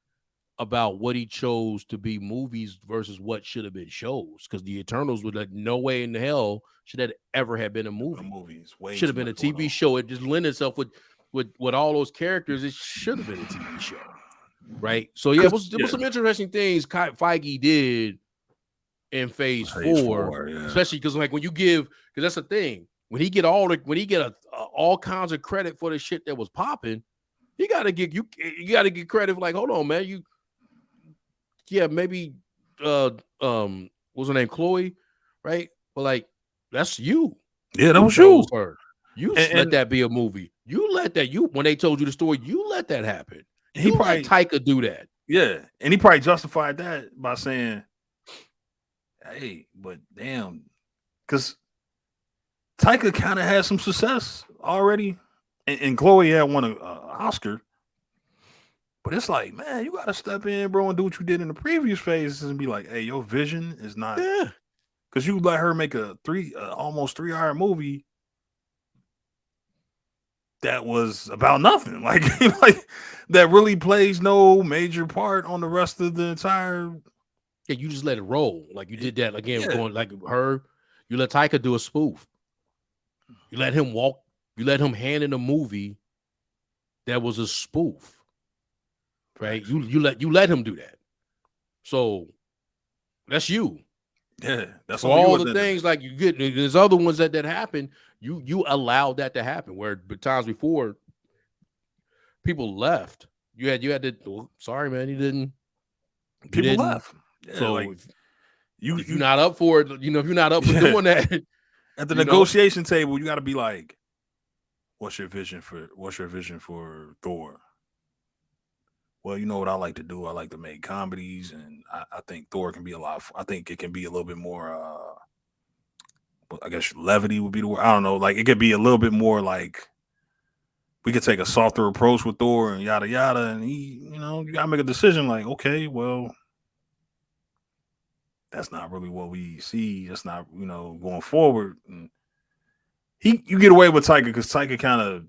about what he chose to be movies versus what should have been shows, because the Eternals would like no way in hell should that ever have been a movie. Should have been a TV show. It just lent itself with all those characters. It should have been a TV show, right? So yeah, there was some interesting things Feige did in phase 4, especially because like when you give, because that's the thing, when he get all kinds of credit for the shit that was popping, you gotta get credit for like, hold on, man, maybe what's her name, Chloe, right? But like that's you. Yeah, that was you. Her. You let that be a movie. You let that when they told you the story, you let that happen. He probably let Taika do that. Yeah, and he probably justified that by saying, "Hey, but damn," because Taika kind of had some success already, and Chloe had won an Oscar. But it's like, man, you got to step in, bro, and do what you did in the previous phases and be like, hey, your vision is not. Yeah. Because you let her make a almost 3 hour movie that was about nothing, like like that really plays no major part on the rest of the entire. Yeah, you just let it roll. Like you did that again, Yeah, going like her. You let Taika do a spoof. You let him walk. You let him hand in a movie that was a spoof, right? facts. You let him do that. So that's you. Yeah, that's For on you all at the the end of the things day. like you get, there's other ones that happen. You allowed that to happen. Where times before people left, you had to. Well, sorry, man, you didn't. You People didn't. left. Yeah, So like if you're you not up for it, if you're not up for yeah. doing that, At the you know, negotiation table, you got to be like, what's your vision for Thor? Well, you know what I like to do. I like to make comedies, and I think Thor can be a lot. I think it can be a little bit more. I guess levity would be the word. I don't know. Like it could be a little bit more like we could take a softer approach with Thor and yada yada. And you gotta make a decision. Like, okay, well, that's not really what we see. That's not going forward. And you get away with Taika because Taika kind of,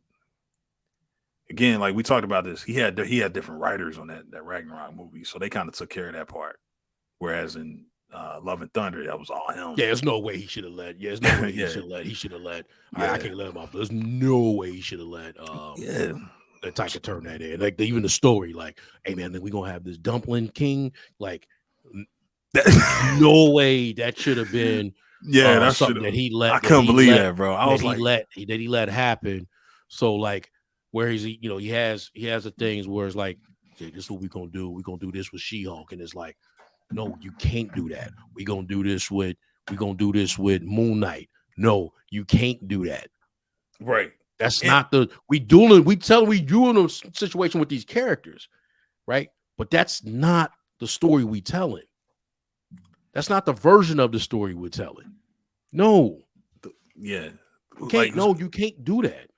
again, like we talked about this. He had different writers on that Ragnarok movie, so they kind of took care of that part. Whereas in Love and Thunder, that was all him. yeah, there's no way he should have let. Yeah, there's no way he Yeah, should have let. He should have let. I yeah, can't let him off. There's no way he should have let. yeah. Let Taika turn that in. Like even the story, like, hey man, then we gonna have this dumpling king. Like, no way that should have been Yeah, that should something have. that he I let that couldn't he believe let that, bro. I that was he like, let that he let happen. So like where he's he has the things where it's like, okay, this is what we're gonna do. We're gonna do this with She-Hulk. And it's like, no, you can't do that. We're gonna do this with Moon Knight. No, you can't do that. right. That's And not the we doing a situation with these characters, right? But that's not the story we telling. That's not the version of the story we're telling. No, yeah, you like can't. No, you can't do that.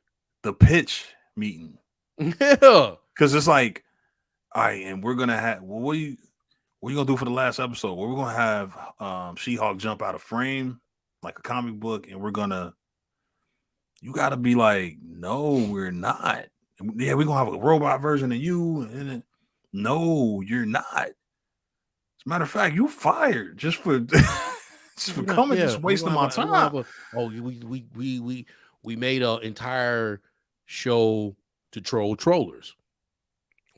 the pitch meeting, Yeah, because it's like, all right, and we're gonna have. Well, what you gonna do for the last episode? Well, we're gonna have She-Hulk jump out of frame like a comic book, and we're gonna. You got to be like, no, we're not. Yeah, we're gonna have a robot version of you, and no, you're not. As a matter of fact, you fired just for just for you're not. coming, Yeah, just we're wasting gonna have my a. We're gonna time. have a. Oh, we made an entire show to troll trollers.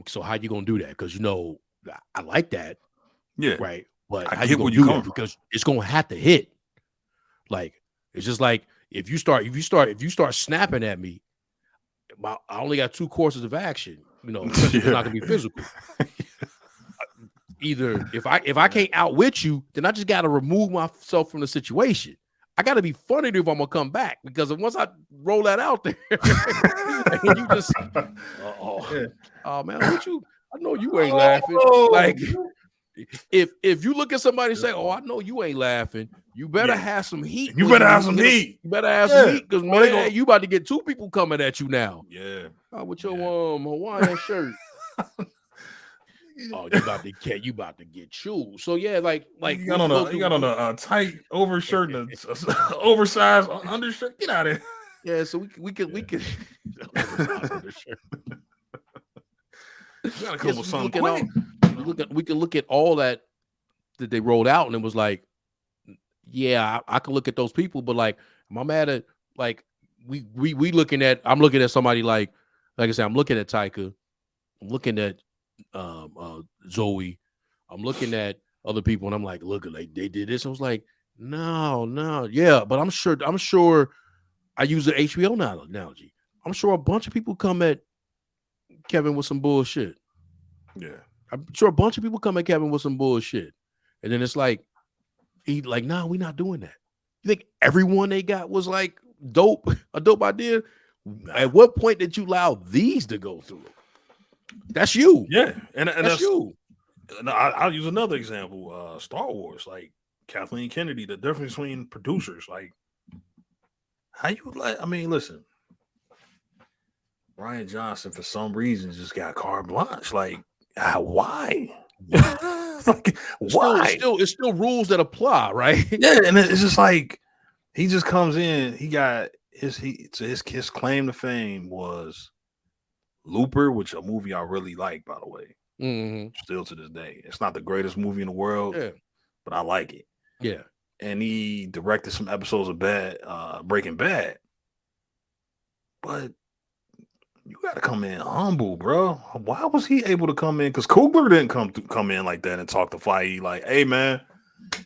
So how you gonna do that? Because I like that, Yeah, right? But I how you get where gonna you do coming that? from. Because it's gonna have to hit. Like it's just like if you start snapping at me, I only got two courses of action. Especially if it's not Yeah. gonna be physical. Either if I can't outwit you, then I just gotta remove myself from the situation. I gotta be funny if I'm gonna come back because once I roll that out there, and you just Yeah. oh man, what you? I know you ain't laughing. Oh, Like if you look at somebody and say, "Oh, I know you ain't laughing," you better yeah. have some heat You when better you have when you some get them. heat. You better have some Yeah. heat because Or they man, go, you about to get two people coming at you now. yeah. With your Yeah. Hawaiian shirt. Oh, you about to get chewed. So yeah, like You got when you on go a you got through, on a tight overshirt and a oversized undershirt. Get out of here. yeah. So we could oversized undershirt. You gotta come Yes, with we can something look at quick. all. We can look at all that they rolled out, and it was like, yeah, I can look at those people, but like, am I mad at like we looking at? I'm looking at somebody like I said, I'm looking at Taika. I'm looking at Zoe. I'm looking at other people, and I'm like, look, like they did this. I was like, no, yeah, but I'm sure. I use the HBO analogy. I'm sure a bunch of people come at Kevin with some bullshit. Yeah. I'm sure a bunch of people come at Kevin with some bullshit, and then it's like he like, nah, we're not doing that. You think everyone they got was like dope, a dope idea? Nah. At what point did you allow these to go through? That's you. Yeah. And That's that's you. I'll use another example. Star Wars, like Kathleen Kennedy, the difference between producers, like how you like. I mean, listen, Ryan Johnson for some reason just got carte blanche. Like, why? why? Like, why? It's still rules that apply, right? Yeah, and it's just like he just comes in. He got his claim to fame was Looper, which a movie I really like, by the way. Mm-hmm. Still to this day, it's not the greatest movie in the world, Yeah, but I like it. yeah. And he directed some episodes of Breaking Bad. But you got to come in humble, bro. Why was he able to come in? Because Coogler didn't come in like that and talk to Fahey like, "Hey, man,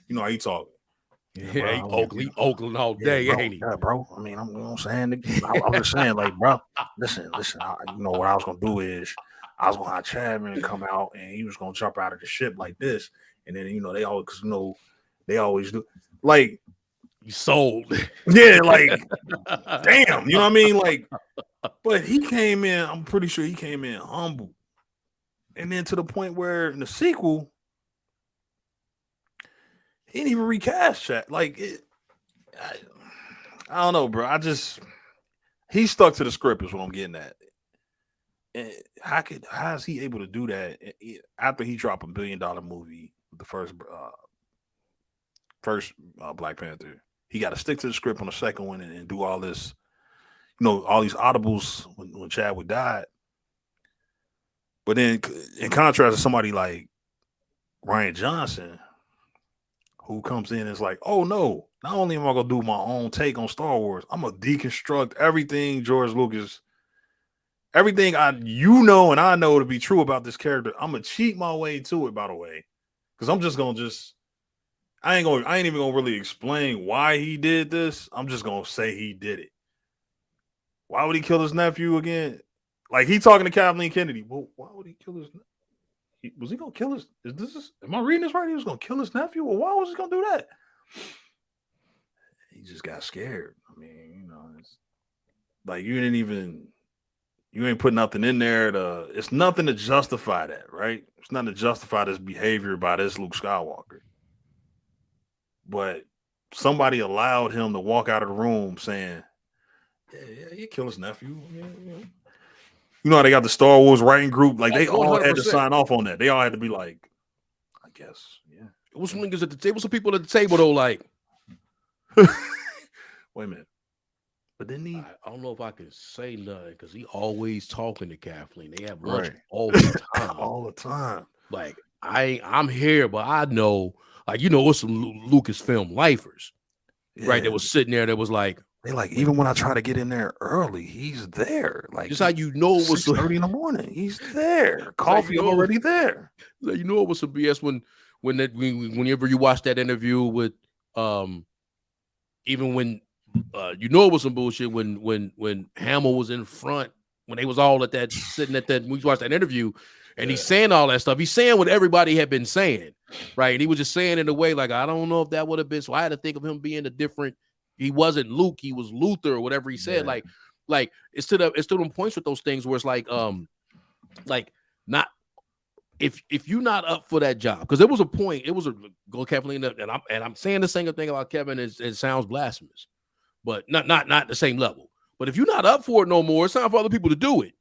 you know how you talk." Yeah, Yeah, he bro. Oakland all Yeah, day, bro. ain't he? Yeah, bro. I mean, you know what I'm saying? I'm just saying, like, bro, listen. You know what I was gonna do is I was gonna have Chadman come out and he was gonna jump out of the ship like this, and then they always do. Like, You sold. yeah, like, damn, you know what I mean? Like, but he came in. I'm pretty sure he came in humble, and then to the point where in the sequel, he didn't even recast Chad. Like, I don't know, bro. He stuck to the script is what I'm getting at. And how is he able to do that after he dropped $1 billion movie, the first Black Panther? He got to stick to the script on the second one and do all this, all these audibles when Chadwick died. But then, in contrast to somebody like Ryan Johnson, who comes in and is like, "Oh no, not only am I gonna do my own take on Star Wars, I'm gonna deconstruct everything George Lucas." Everything and I know to be true about this character, I'm gonna cheat my way to it. By the way, because I'm just gonna I ain't even gonna really explain why he did this. I'm just gonna say he did it. Why would he kill his nephew again? Like he talking to Kathleen Kennedy. Well, why would he kill his? Was he gonna kill his? Am I reading this right? He was gonna kill his nephew. Well, why was he gonna do that? He just got scared. I mean, it's like you ain't put nothing in there it's nothing to justify that, right? It's nothing to justify this behavior by this Luke Skywalker. But somebody allowed him to walk out of the room saying, yeah, he killed his nephew. You know how they got the Star Wars writing group? Like they all had to 100%. sign off on that. They all had to be like, I guess, yeah. It was some niggas at the table, some people at the table though, like, wait a minute. But then I don't know if I can say nothing because he always talking to Kathleen. They have lunch right. all the time. all the time. Like I'm here, but I know, like what's some Lucasfilm lifers, right? That was sitting there. That was like, they like even when I try to get in there early, he's there. Like just how it was 6:30 in the morning, he's there. Coffee already there. Like, it was some BS whenever you watch that interview with even when it was some bullshit when Hamill was in front, when they was all sitting at that, we watched that interview and he's saying all that stuff. He's saying what everybody had been saying, right? And he was just saying in a way like, I don't know if that would have been. So I had to think of him being a different. He wasn't Luke, he was Luther or whatever he said. Yeah. Like it's to them points with those things where it's like not if you're not up for that job, because there was a point, it was a go Kathleen, and I'm saying the same thing about Kevin. It sounds blasphemous, but not the same level. But if you're not up for it no more, it's time for other people to do it,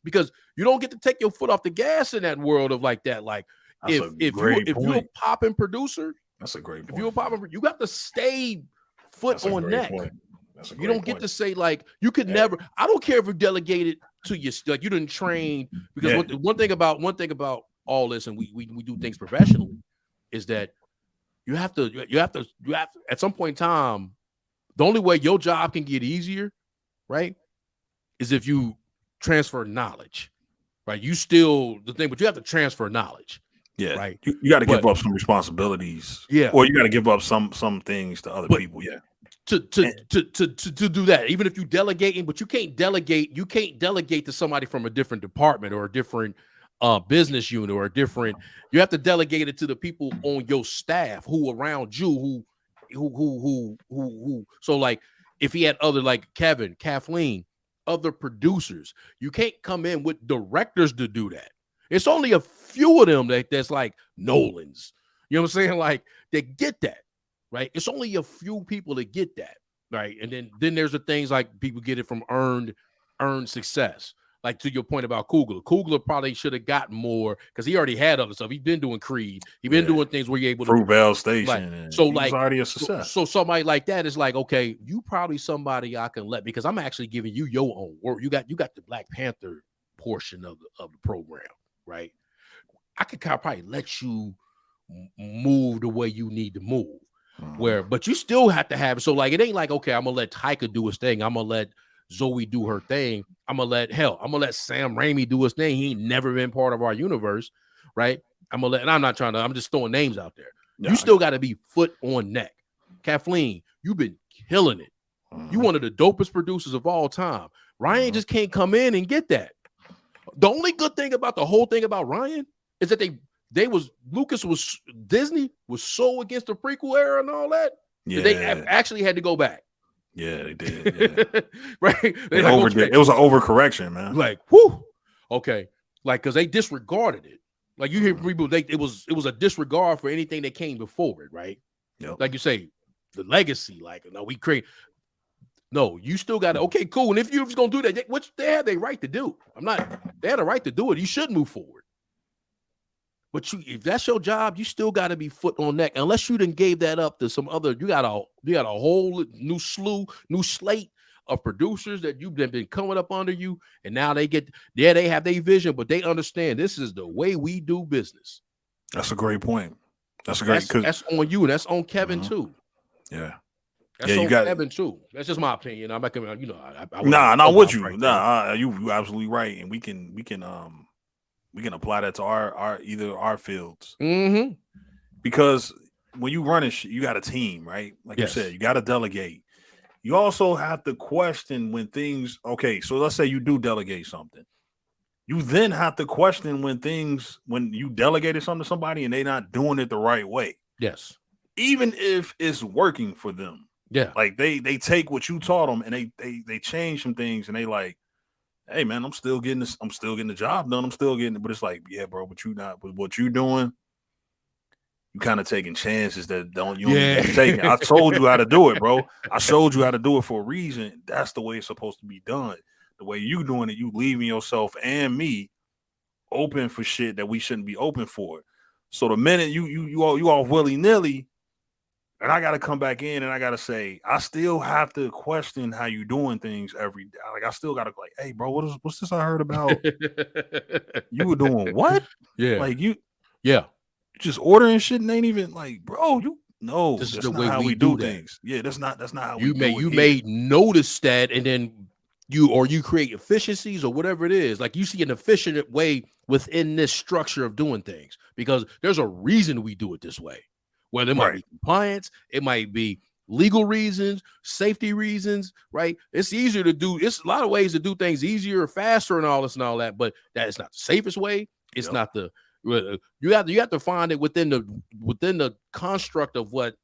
because you don't get to take your foot off the gas in that world of like that. Like if you're a popping producer, that's a great point. If you're a popping, you got to stay foot on neck. You don't get to say like you could never. I don't care if you delegated to your like you didn't train, because one thing about all this, and we do things professionally, is that you have to at some point in time, the only way your job can get easier, right, is if you transfer knowledge, right? You still the thing, but you have to transfer knowledge. Yeah, right. You got to give up some responsibilities. Yeah, or you got to give up some things to other people. Yeah, to do that, even if you delegating, but you can't delegate to somebody from a different department or a different business unit or a different. You have to delegate it to the people on your staff who around you who. So like if he had other like Kevin, Kathleen, other producers, you can't come in with directors to do that. It's only a few of them that's like Nolan's. You know what I'm saying? Like they get that, right? It's only a few people that get that, right? And then there's the things like people get it from earned success. like to your point about Kugler probably should have got more because he already had other stuff. He's been doing Creed. He's been doing things where you're able to Fruitvale like. Station, and So he was like, already a success. so somebody like that is like, okay, you probably somebody I can let because I'm actually giving you your own work. You got the Black Panther portion of the program, right? I could kind of probably let you move the way you need to move. But you still have to have it. So like, it ain't like, okay, I'm gonna let Taika do his thing. I'm gonna let Zoe do her thing. I'm gonna let Sam Raimi do his thing. He ain't never been part of our universe, right? And I'm not trying to, I'm just throwing names out there. Yeah, you still got to be foot on neck. Kathleen, you've been killing it. You one of the dopest producers of all time. Ryan just can't come in and get that. The only good thing about the whole thing about Ryan is that Disney was so against the prequel era and all that. Yeah, they actually had to go back. Yeah, they did. Yeah. Right? They overdid. Okay. It was an overcorrection, man. Like, whoo, okay, like because they disregarded it. Like you hear people, it was a disregard for anything that came before it, right? Yep. Like you say, the legacy. Like, no, we create. No, you still got to. Okay, cool. And if you're just gonna do that, which they had the right to do. They had a right to do it. You should move forward. But if that's your job, you still got to be foot on neck. Unless you done gave that up to some other, you got a whole new slate of producers that you've been coming up under you, and now they have their vision, but they understand this is the way we do business. That's a great point. That's on you, and that's on Kevin too. Yeah. That's on Kevin too. That's just my opinion. I'm not gonna, not with you. You absolutely right, and we can apply that to our fields. Mm-hmm. Because when you run you got a team, right? Like you said, you got to delegate. You also have to question when things. Okay, so let's say you do delegate something. You then have to question when you delegated something to somebody and they're not doing it the right way. Yes. Even if it's working for them. Yeah. Like they take what you taught them and they change some things and they like, hey man, I'm still getting the job done. I'm still getting it. But it's like, yeah, bro, but what you doing, you kind of taking chances that you don't need to be taking. I told you how to do it, bro. I showed you how to do it for a reason. That's the way it's supposed to be done. The way you doing it, you leaving yourself and me open for shit that we shouldn't be open for. So the minute you all willy-nilly, and I got to come back in and I got to say, I still have to question how you doing things every day. Like, I still got to like, hey, bro, what's this I heard about? You were doing what? Yeah. Like, you just ordering shit and ain't even like, bro, this is that's the not way how we do that. things. Yeah, that's not how you we may, do it. You may notice that, and then you create efficiencies or whatever it is. Like, you see an efficient way within this structure of doing things because there's a reason we do it this way. Whether it might be compliance, it might be legal reasons, safety reasons, right? It's easier to do. It's a lot of ways to do things easier, faster, and all this and all that. But that is not the safest way. It's not the. You have to find it within the construct of what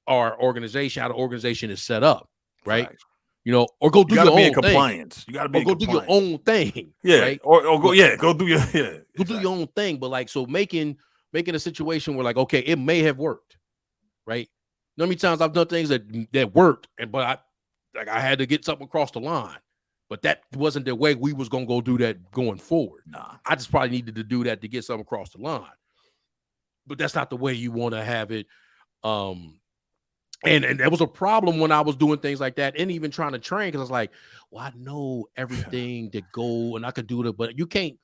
our organization, how the organization is set up, right? Facts. Or go do your own compliance. thing. You got to be in compliance. Go do your own thing. Yeah, right? Or go go do your Go do your own thing. But like, so making a situation where like, okay, it may have worked, right? You know how many times I've done things that worked, but I had to get something across the line, but that wasn't the way we was gonna go do that going forward. Nah, I just probably needed to do that to get something across the line, but that's not the way you want to have it. And there was a problem when I was doing things like that and even trying to train because I was like, well, I know everything that go and I could do it, but you can't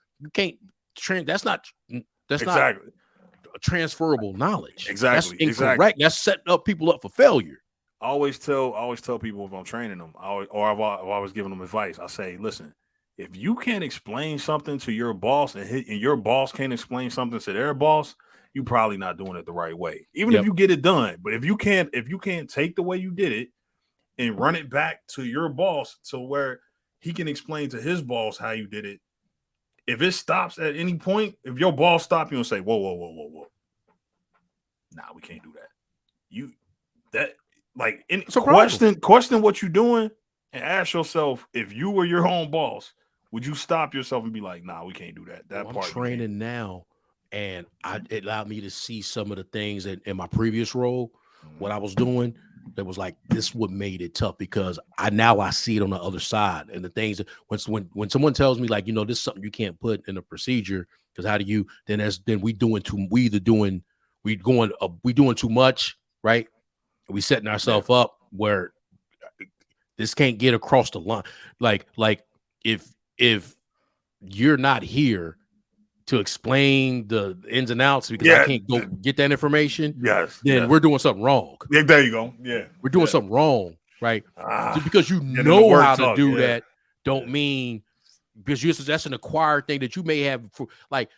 train. That's not exactly transferable knowledge. Exactly. That's incorrect. Exactly. That's setting up people up for failure. I always tell people if I'm training them, I've always given them advice. I say, listen, if you can't explain something to your boss and your boss can't explain something to their boss, you probably not doing it the right way. Even if you get it done, but if you can't take the way you did it and run it back to your boss to where he can explain to his boss how you did it. If it stops at any point, if your boss stop you and say, whoa. Nah, we can't do that. Question what you're doing and ask yourself, if you were your own boss, would you stop yourself and be like, nah, we can't do that. I'm training now. And it allowed me to see some of the things in my previous role, what I was doing. that was like, this what made it tough, because I see it on the other side, and the things that when someone tells me like, this is something you can't put in a procedure, because how do you then we doing too much, right? We setting ourselves up where this can't get across the line. Like if you're not here to explain the ins and outs because I can't go get that information, then we're doing something wrong. Yeah, there you go. Yeah, we're doing something wrong, right? So because you the know word how to talk, do that, don't mean because that's an acquired thing that you may have. Like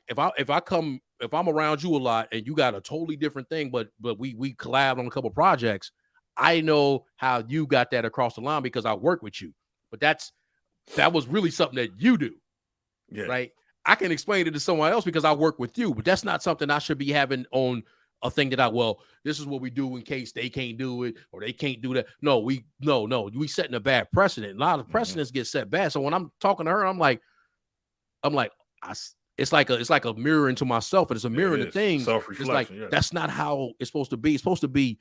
if I'm around you a lot and you got a totally different thing, but we collab on a couple projects, I know how you got that across the line because I work with you. But that was really something that you do, right? I can explain it to someone else because I work with you, but that's not something I should be having on a thing that this is what we do in case they can't do it or they can't do that. No, we setting a bad precedent. A lot of precedents get set bad. So when I'm talking to her, I'm like, it's like a mirror into myself, and it's a mirror into things. It's like that's not how it's supposed to be. It's supposed to be.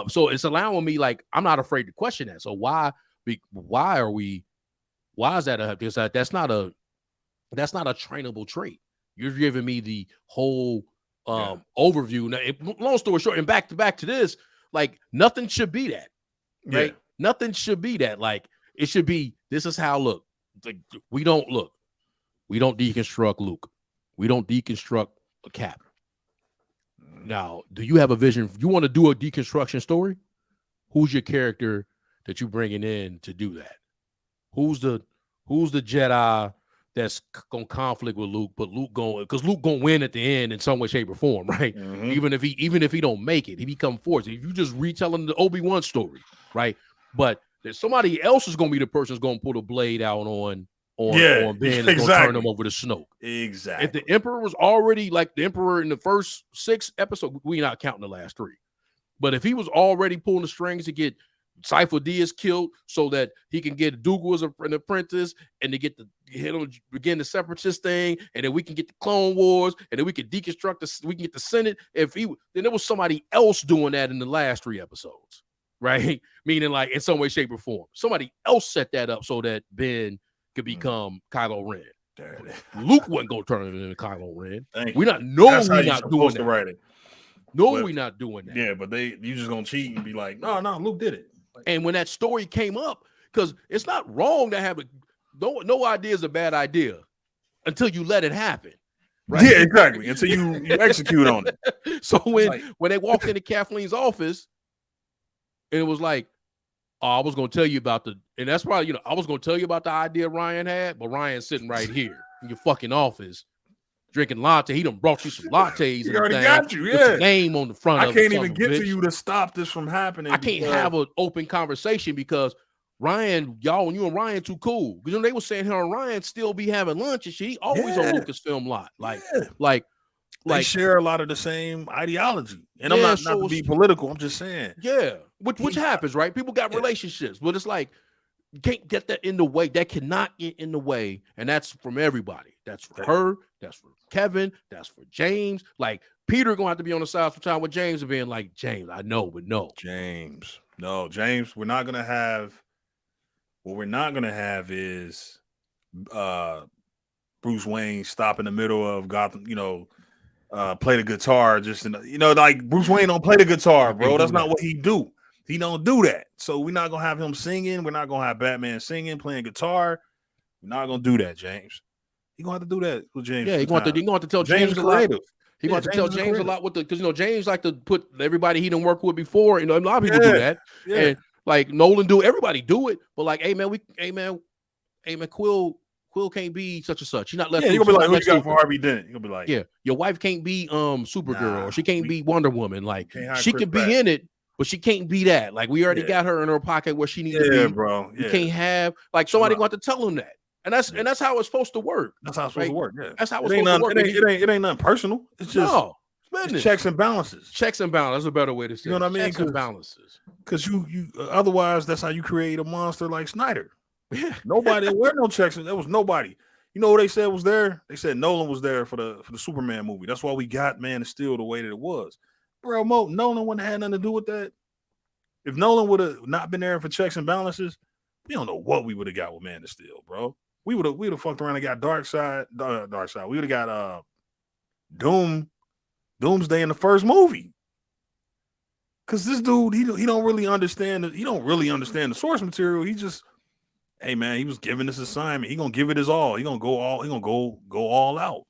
So it's allowing me, like, I'm not afraid to question that. So why is that that's not a trainable trait. You're giving me the whole overview. Now, long story short, and back to this, like, nothing should be that, right? Nothing should be that. Like, it should be, this is how, look, like, we don't deconstruct Luke. We don't deconstruct a Cap. Now, do you have a vision? You want to do a deconstruction story? Who's your character that you bringing in to do that? Who's the Jedi that's gonna conflict with Luke, but Luke gonna win at the end in some way, shape, or form, right? Even if he don't make it, he become force. If you just retelling the Obi-Wan story, right? But there's somebody else is gonna be the person who's gonna pull a blade out on Ben, is gonna turn him over to Snoke. Exactly. If the Emperor was already like the Emperor in the first 6 episodes, we're not counting the last 3. But if he was already pulling the strings to get Cypher Diaz killed so that he can get Dooku as an apprentice, and to begin the separatist thing, and then we can get the Clone Wars, and then we can deconstruct we can get the Senate. Then there was somebody else doing that in the last 3 episodes, right? Meaning, like, in some way, shape, or form, somebody else set that up so that Ben could become Kylo Ren. Luke wasn't gonna turn it into Kylo Ren. We're not doing that. We're not doing that. Yeah, but you just gonna cheat and be like, no, Luke did it. And when that story came up, because it's not wrong to have no idea is a bad idea until you let it happen. Right? Yeah, exactly. Until you execute on it. So when they walked into Kathleen's office, and it was like, oh, I was gonna tell you about and that's probably, I was gonna tell you about the idea Ryan had, but Ryan's sitting right here in your fucking office drinking latte. He done brought you some lattes. He already got you. Yeah, your name on the front. I can't even get to you to stop this from happening. I can't have an open conversation because Ryan, you and Ryan too cool. Because they were saying her and Ryan still be having lunch and shit. He always on Lucasfilm lot. Like share a lot of the same ideology. And I'm not to be political. I'm just saying. Yeah, which happens, right? People got relationships, but it's like, you can't get that in the way. That cannot get in the way. And that's from everybody. That's for her. That's for Kevin. That's for James. Like, Peter gonna have to be on the side sometime with James and being like, James, I know, but no. James, we're not gonna have. What we're not gonna have is Bruce Wayne stop in the middle of Gotham, play the guitar just like Bruce Wayne don't play the guitar, bro. That's not what he do. He don't do that. So we're not gonna have him singing. We're not gonna have Batman singing, playing guitar. We're not gonna do that, James. He gonna have to do that with James. Yeah, he gonna have to tell James a lot. He gonna have to tell James a lot because James like to put everybody he done worked with before. A lot of people do that. Yeah. And like Nolan do, everybody do it. But like, hey man, Quill can't be such and such. You're not left. Yeah, you're gonna be like, who you got for Harvey Dent? You're gonna be like, yeah, your wife can't be Supergirl, or she can't be Wonder Woman. Like, she can be in it, but she can't be that. Like, we already got her in her pocket where she needs to be. Yeah, bro. You can't have like somebody going to tell him that. And that's how it's supposed to work. That's how it's supposed to work. Yeah, that's how it's supposed to work. It ain't nothing personal. It's just it's checks and balances. Checks and balances. That's a better way to say it. You know what I mean? Checks and balances. Because you otherwise that's how you create a monster like Snyder. Yeah. Nobody there were no checks. There was nobody. You know what they said was there? They said Nolan was there for the Superman movie. That's why we got Man of Steel the way that it was. Bro, Nolan wouldn't have had nothing to do with that. if Nolan would have not been there for checks and balances, we don't know what we would have got with Man of Steel, bro. We would have fucked around and got Dark Side. We would have got Doomsday in the first movie. Cause this dude, he don't really understand the source material. He just, hey man, he was given this assignment. He gonna give it his all. He gonna go all out.